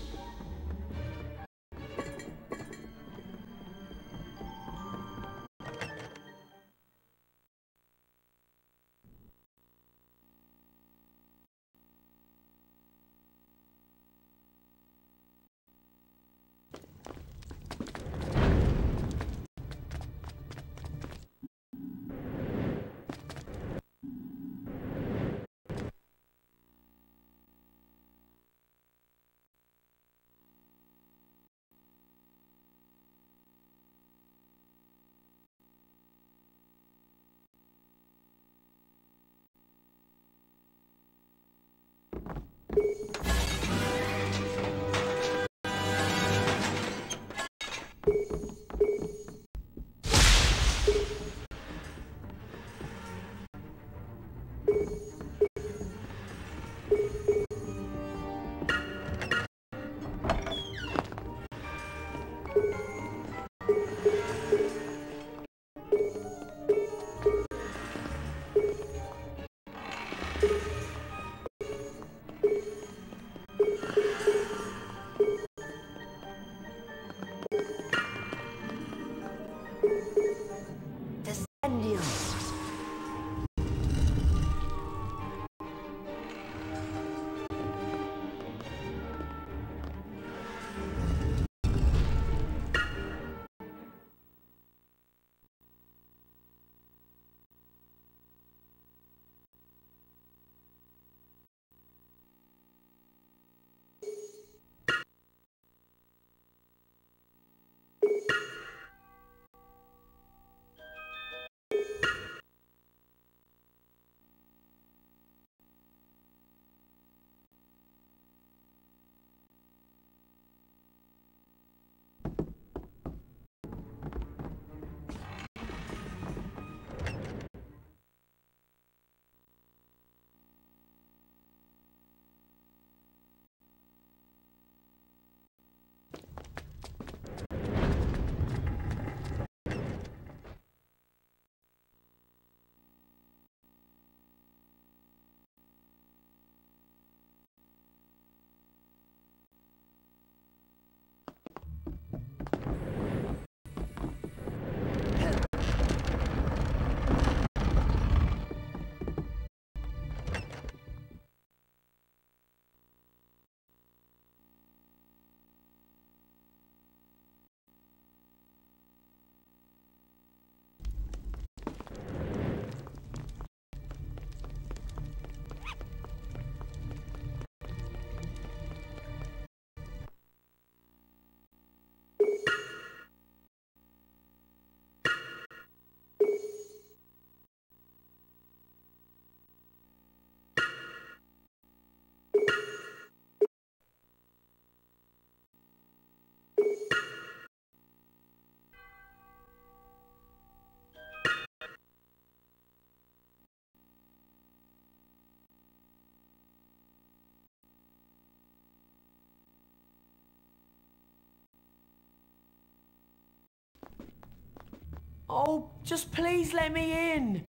Oh, just please let me in.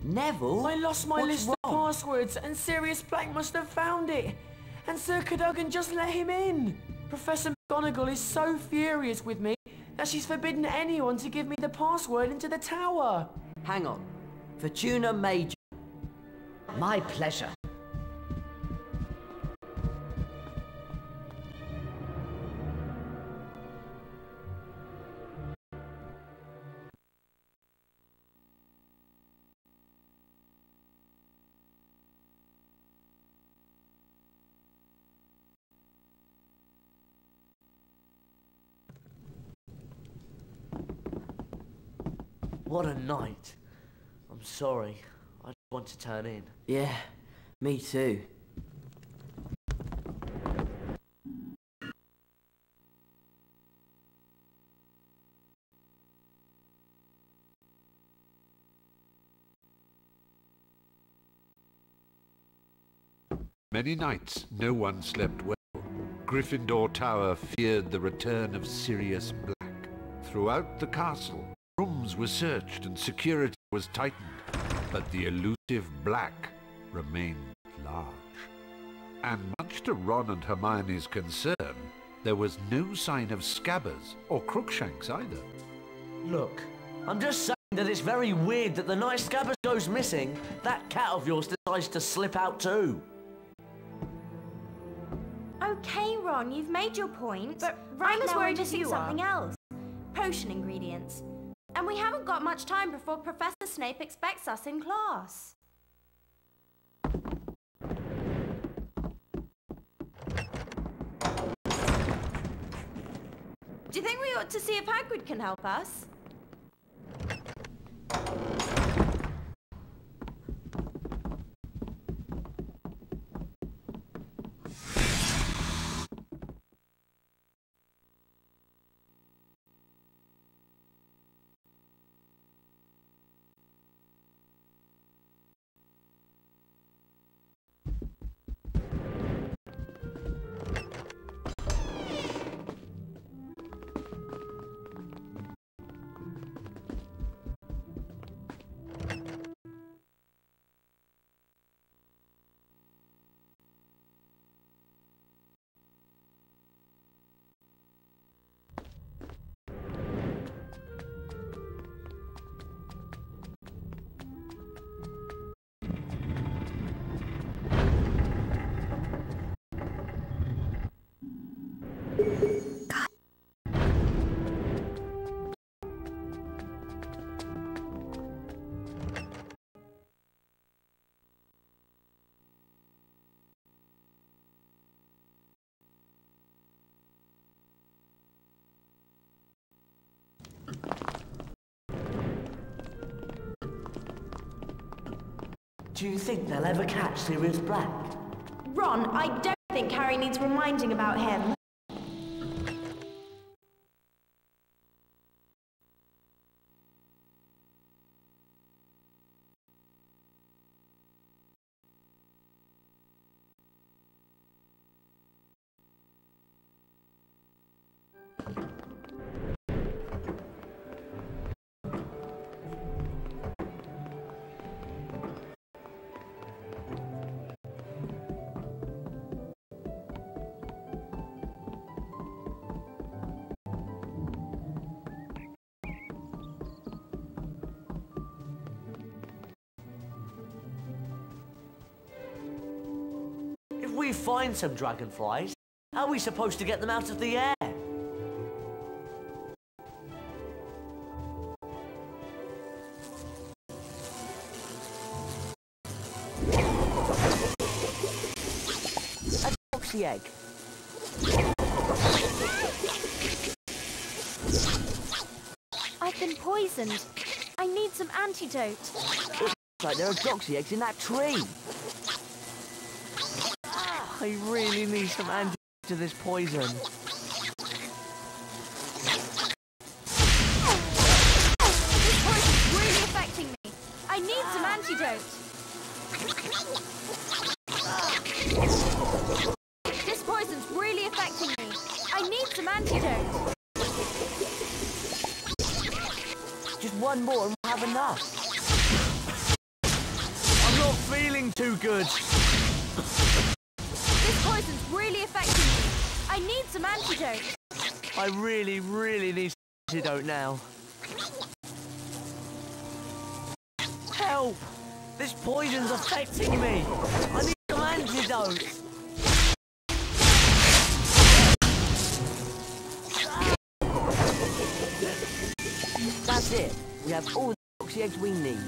Neville? I lost my What's list of wrong? passwords and Sirius Black must have found it. And Sir Cadogan just let him in. Professor McGonagall is so furious with me that she's forbidden anyone to give me the password into the tower. Hang on. Fortuna Major. My pleasure. What a night. I'm sorry. I just want to turn in. Yeah, me too. Many nights no one slept well. Gryffindor Tower feared the return of Sirius Black. Throughout the castle, rooms were searched and security was tightened, but the elusive Black remained large. And much to Ron and Hermione's concern, there was no sign of Scabbers or Crookshanks either. Look, I'm just saying that it's very weird that the night Scabbers goes missing, that cat of yours decides to slip out too. Okay, Ron, you've made your point. But right I'm now worried we're missing missing something else. Potion ingredients. And we haven't got much time before Professor Snape expects us in class. Do you think we ought to see if Hagrid can help us? Do you think they'll ever catch Sirius Black? Ron, I don't think Harry needs reminding about him. If we find some dragonflies, how are we supposed to get them out of the air? A doxy egg. I've been poisoned. I need some antidote. It looks like there are doxy eggs in that tree. I really need some antidote to this poison. This poison's really affecting me. I need some antidote. This poison's really affecting me. I need some antidote. One more and we'll have enough. I'm not feeling too good. This poison's really affecting me. I need some antidote. I really, really need some antidote now. Help! This poison's affecting me. I need some antidote. That's it. We have all the oxy eggs we need.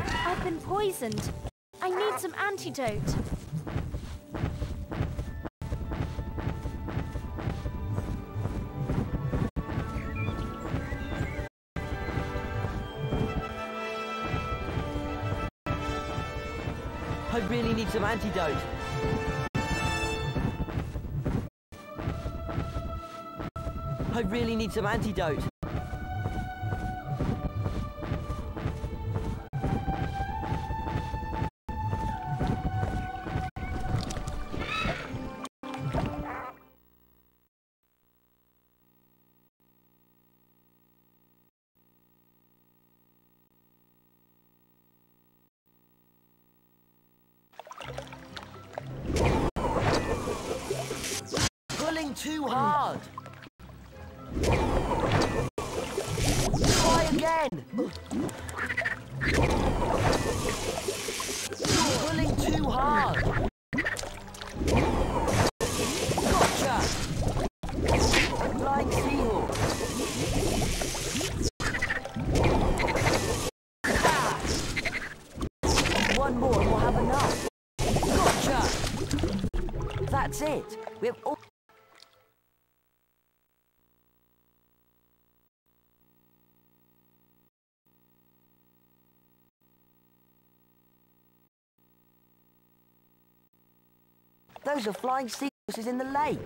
I've been poisoned. I need some antidote. I really need some antidote. I really need some antidote. Pulling too hard. Try again. Pulling too hard. Gotcha. Flying seahorse. Ah. One more and we'll have enough. Gotcha. That's it. We have all... Those are flying seahorses in the lake.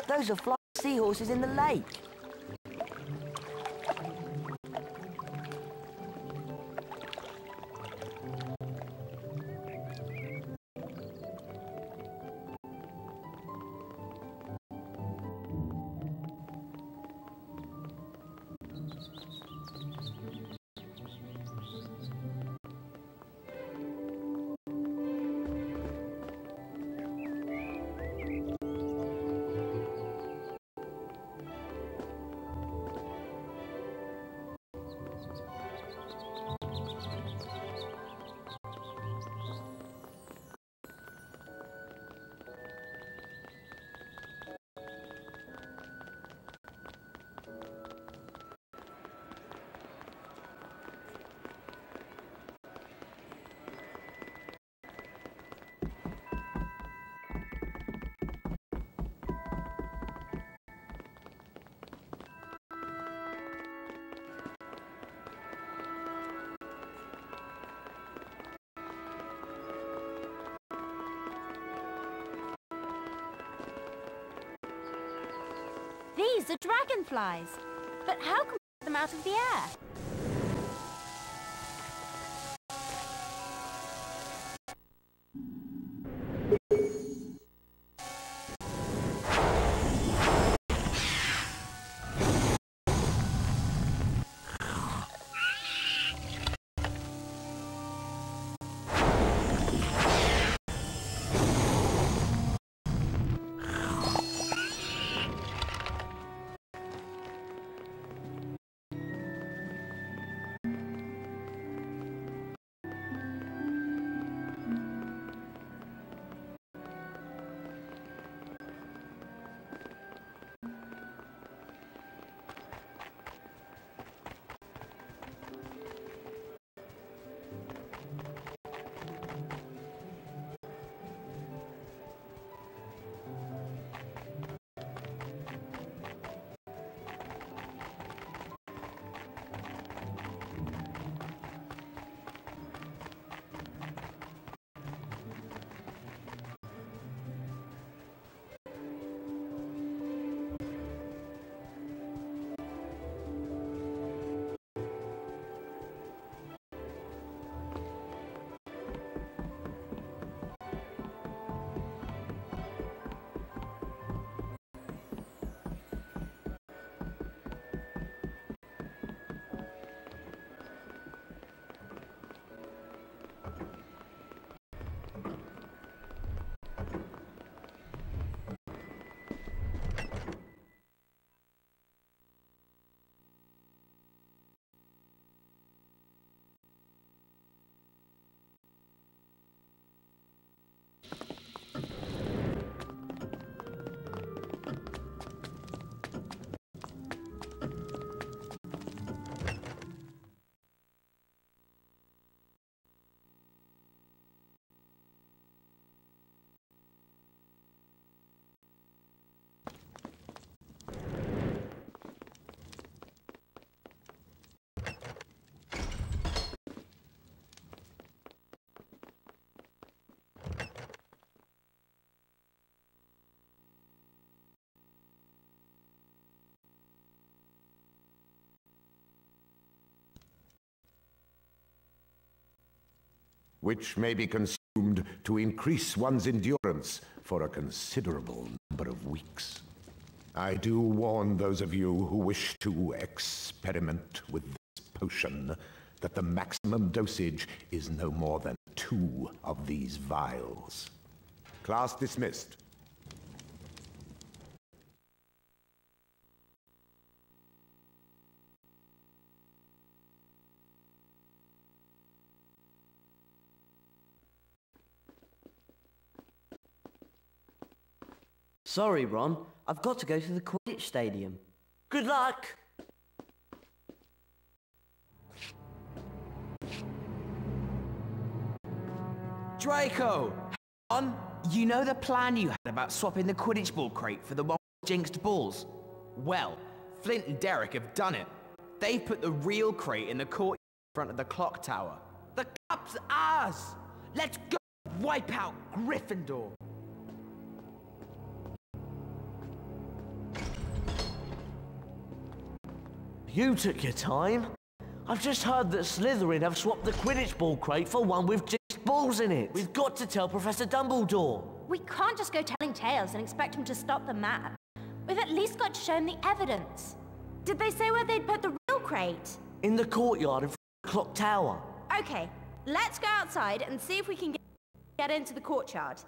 Those are flying seahorses in the lake. These are dragonflies. But how can we get them out of the air? which may be consumed to increase one's endurance for a considerable number of weeks. I do warn those of you who wish to experiment with this potion that the maximum dosage is no more than 2 of these vials. Class dismissed. Sorry, Ron. I've got to go to the Quidditch Stadium. Good luck! Draco! Hang on! You know the plan you had about swapping the Quidditch ball crate for the one with jinxed balls? Well, Flint and Derek have done it. They've put the real crate in the court in front of the clock tower. The cup's ours! Let's go wipe out Gryffindor! You took your time. I've just heard that Slytherin have swapped the Quidditch ball crate for one with jinxed balls in it. We've got to tell Professor Dumbledore. We can't just go telling tales and expect him to stop the map. We've at least got to show him the evidence. Did they say where they'd put the real crate? In the courtyard in front of the clock tower. Okay, let's go outside and see if we can get into the courtyard.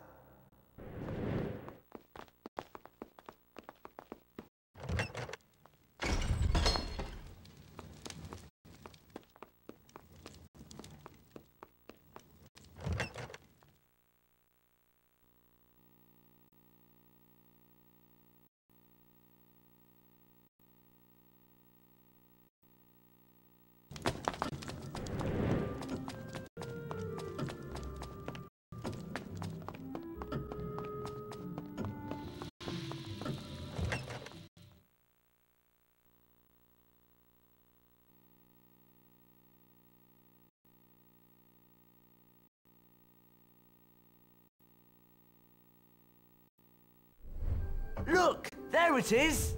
Look! There it is!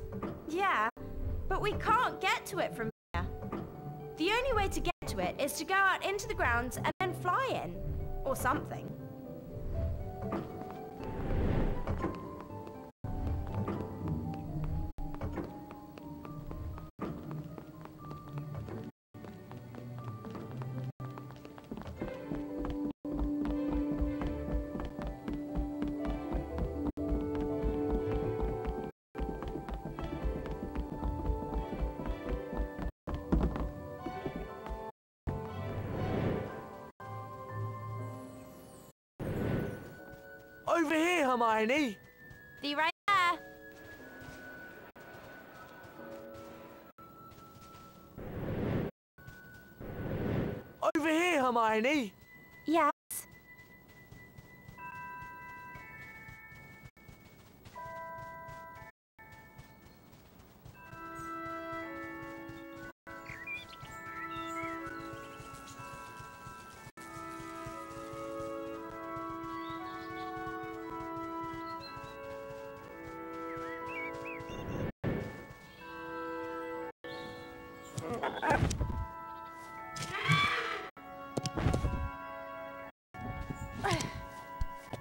Yeah, but we can't get to it from here. The only way to get to it is to go out into the grounds and then fly in. Or something. Over here, Hermione! Be right there. Over here, Hermione! Yes.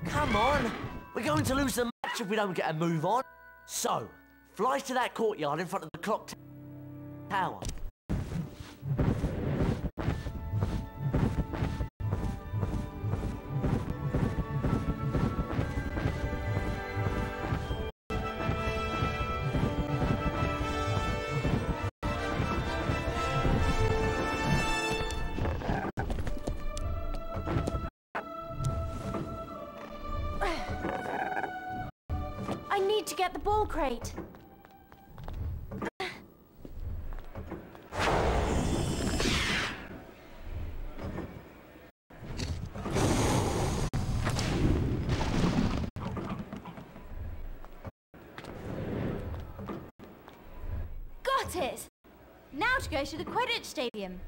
Come on! We're going to lose the match if we don't get a move on. So, fly to that courtyard in front of the clock tower. I need to get the ball crate. Got it! Now to go to the Quidditch Stadium.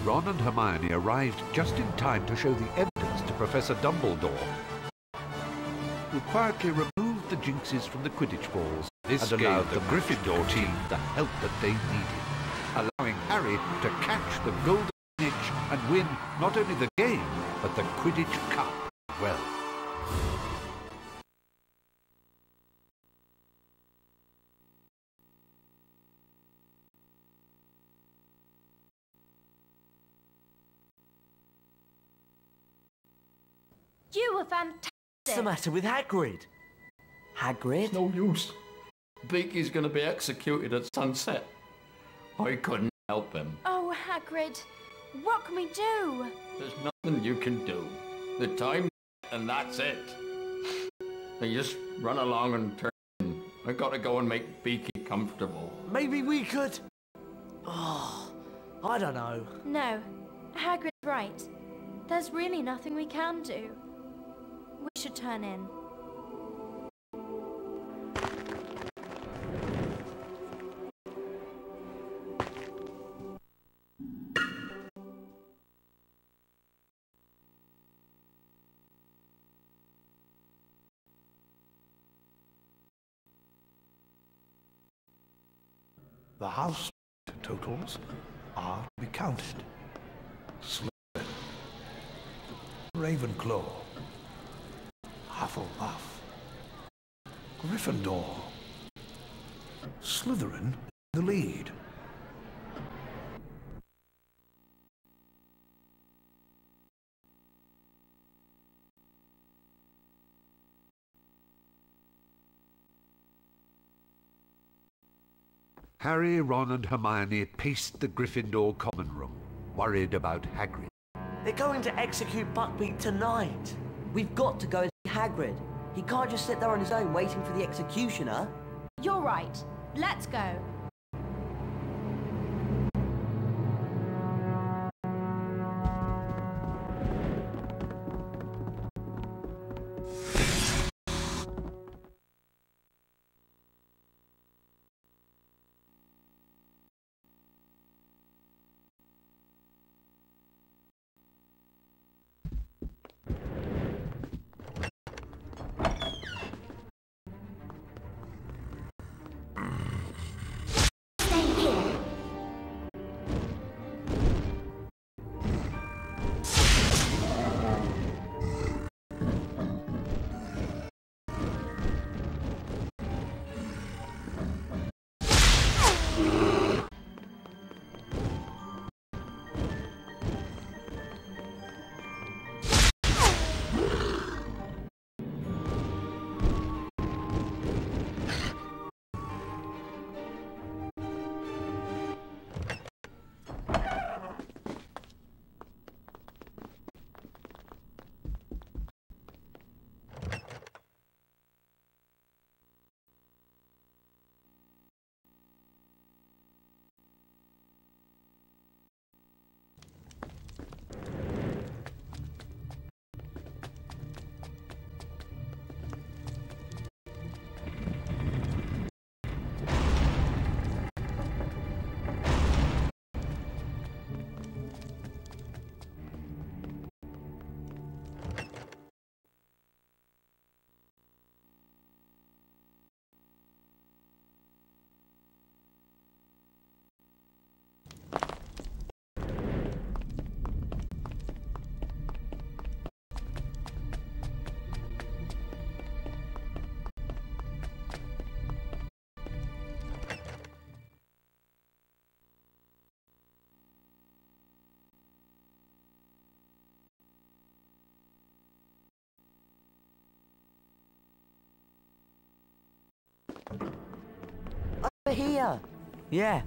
Ron and Hermione arrived just in time to show the evidence to Professor Dumbledore, who quietly removed the jinxes from the Quidditch balls and allowed the Gryffindor team the help that they needed, allowing Harry to catch the golden snitch and win not only the game, but the Quidditch Cup as well. You were fantastic. What's the matter with Hagrid? Hagrid? It's no use. Beaky's gonna be executed at sunset. I couldn't help him. Oh, Hagrid, what can we do? There's nothing you can do. The time and that's it. They just run along and turn. I gotta go and make Beaky comfortable. Maybe we could... Oh, I don't know. No, Hagrid's right. There's really nothing we can do. We should turn in. The house totals are to be counted. Slytherin, Ravenclaw, Hufflepuff, Gryffindor, Slytherin in the lead. Harry, Ron and Hermione paced the Gryffindor common room, worried about Hagrid. They're going to execute Buckbeak tonight. We've got to go and see Hagrid. He can't just sit there on his own waiting for the executioner. You're right. Let's go. Over here. Yeah.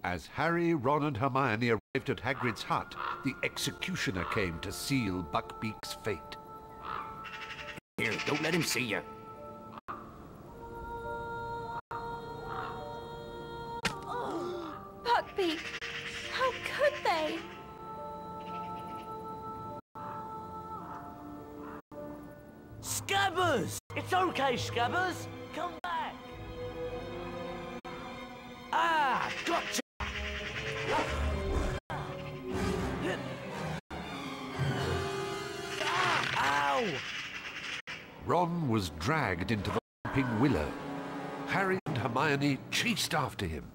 As Harry, Ron and Hermione arrived at Hagrid's hut, the executioner came to seal Buckbeak's fate. Here, don't let him see you. Oh, Buckbeak! How could they? Scabbers! It's okay, Scabbers! Come back! Ah, gotcha! Ah, ow! Ron was dragged into the Whomping Willow. Harry and Hermione chased after him.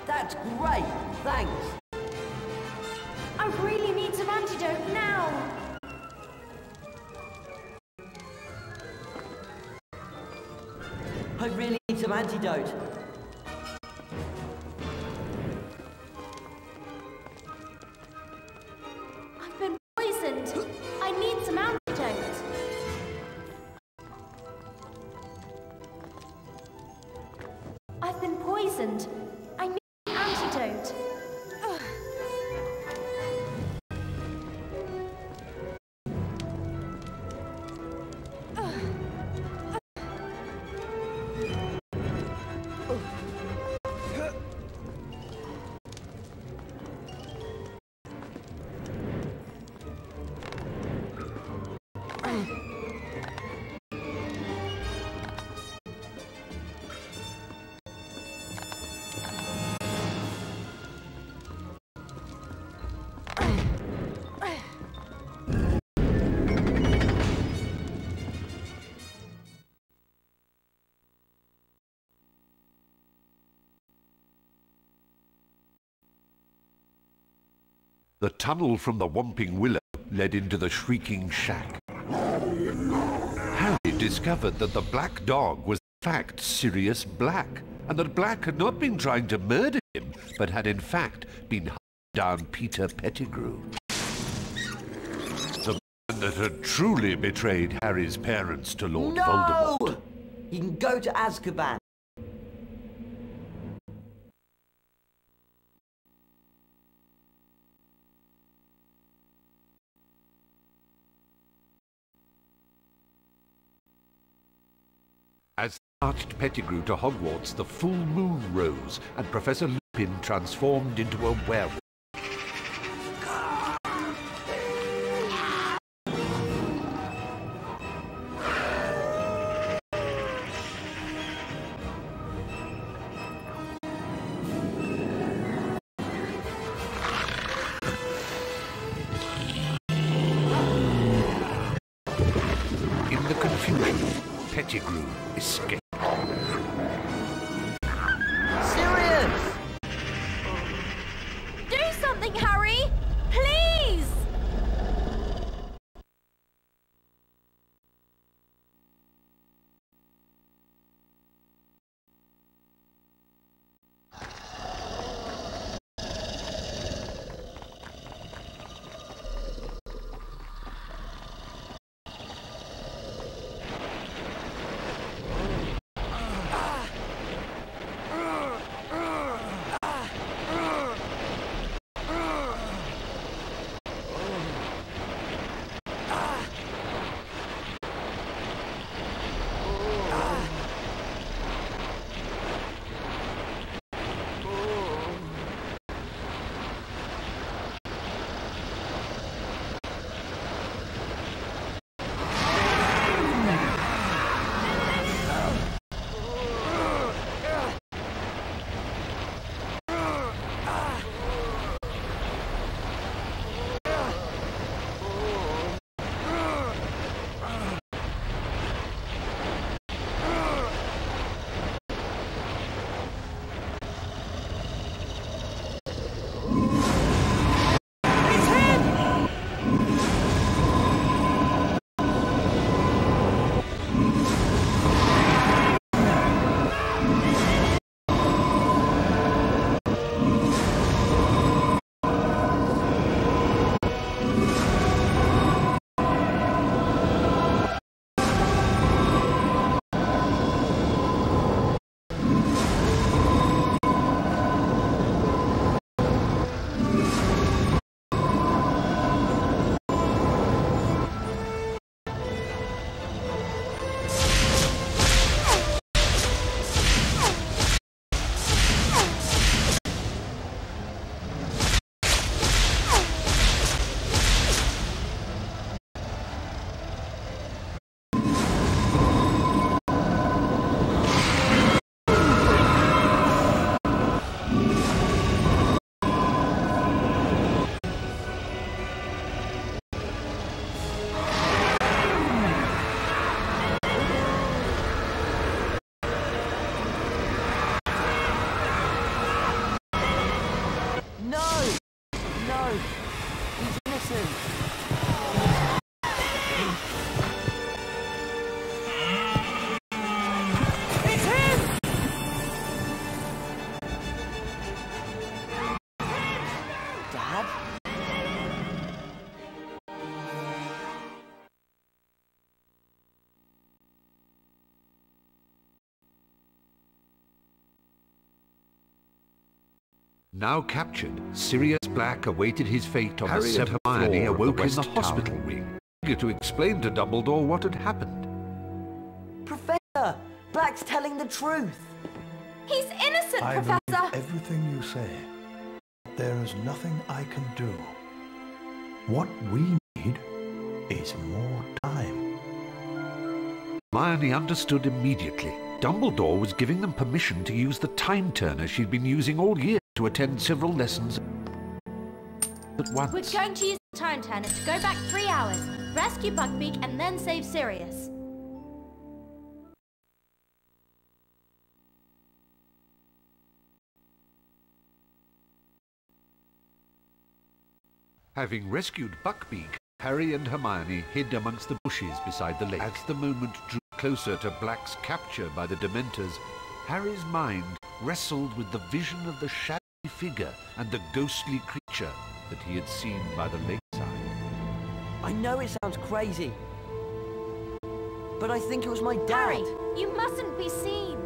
That's great, thanks. I really need some antidote now. I really need some antidote. I've been poisoned. I need some antidote. I've been poisoned. I need antidote. Ugh. The tunnel from the Whomping Willow led into the shrieking shack. Harry discovered that the black dog was in fact Sirius Black, and that Black had not been trying to murder him, but had in fact been hunting down Peter Pettigrew. The man that had truly betrayed Harry's parents to Lord Voldemort. You can go to Azkaban. As they marched Pettigrew to Hogwarts, the full moon rose, and Professor Lupin transformed into a werewolf. In the confusion, Pettigrew escaped. Sirius! Do something, Harry! Please! Now captured, Sirius Black awaited his fate on Harry the and seventh Hermione floor awoke of the in the West Hospital Tower. wing, eager to explain to Dumbledore what had happened. Professor! Black's telling the truth! He's innocent, I Professor! believe everything you say. There is nothing I can do. What we need is more time. Hermione understood immediately. Dumbledore was giving them permission to use the time turner she'd been using all year to attend several lessons at once. We're going to use the time turner to go back 3 hours, rescue Buckbeak, and then save Sirius. Having rescued Buckbeak, Harry and Hermione hid amongst the bushes beside the lake. As the moment drew closer to Black's capture by the Dementors, Harry's mind wrestled with the vision of the shadowy figure and the ghostly creature that he had seen by the lakeside. I know it sounds crazy, but I think it was my dad. Harry, you mustn't be seen.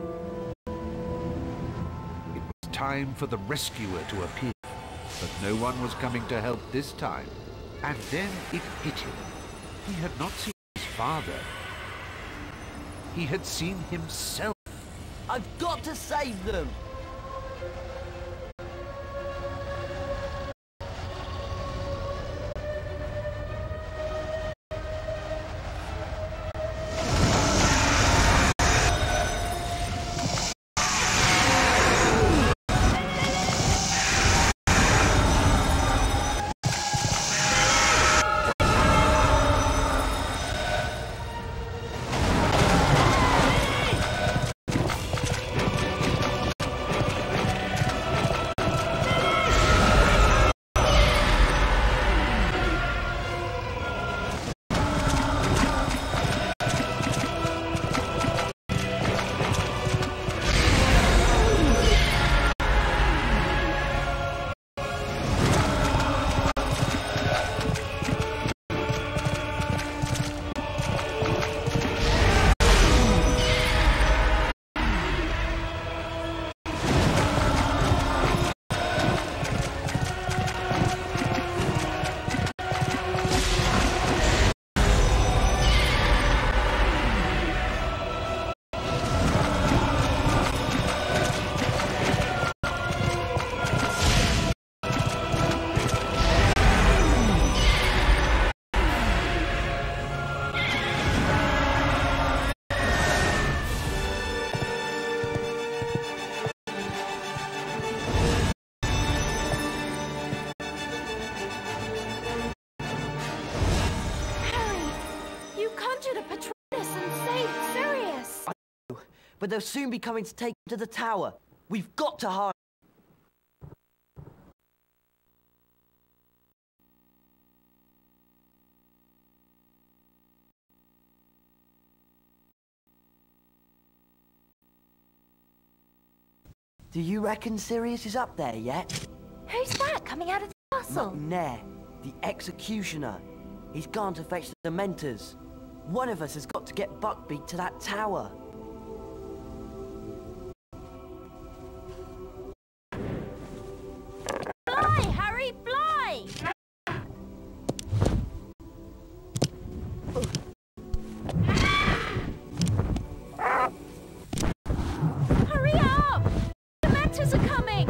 It was time for the rescuer to appear, but no one was coming to help this time. And then it hit him. He had not seen his father. He had seen himself. I've got to save them! But they'll soon be coming to take him to the tower. We've got to hide. Do you reckon Sirius is up there yet? Who's that coming out of the castle? McNair, the executioner. He's gone to fetch the Dementors. One of us has got to get Buckbeak to that tower. Fly, Harry, fly! Hurry up! The Dementors are coming!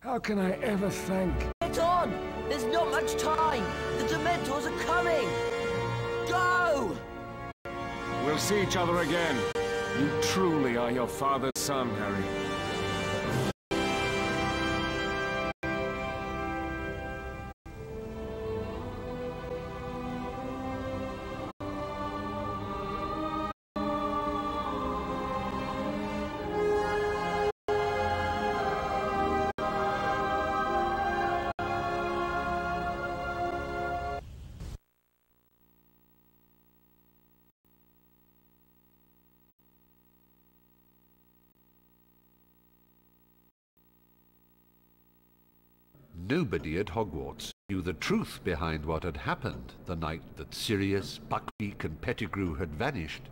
How can I ever thank... Get on! There's not much time! The Dementors are coming! Go! We'll see each other again. You truly are your father's son, Harry. Nobody at Hogwarts knew the truth behind what had happened the night that Sirius, Buckbeak and Pettigrew had vanished,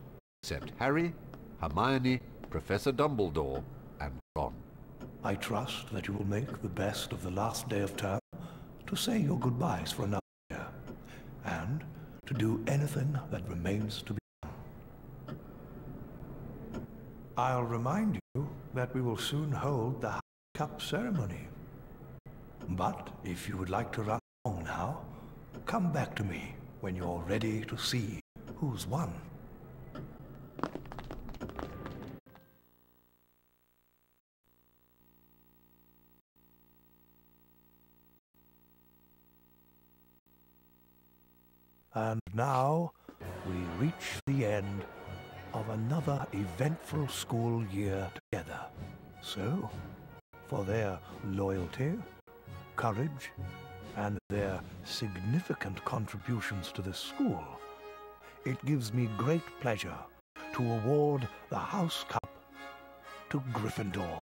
except Harry, Hermione, Professor Dumbledore and Ron. I trust that you will make the best of the last day of term to say your goodbyes for another year, and to do anything that remains to be done. I'll remind you that we will soon hold the Cup ceremony. But if you would like to run along now, come back to me when you're ready to see who's won. And now we reach the end of another eventful school year together. So, for their loyalty, courage, and their significant contributions to this school, it gives me great pleasure to award the House Cup to Gryffindor.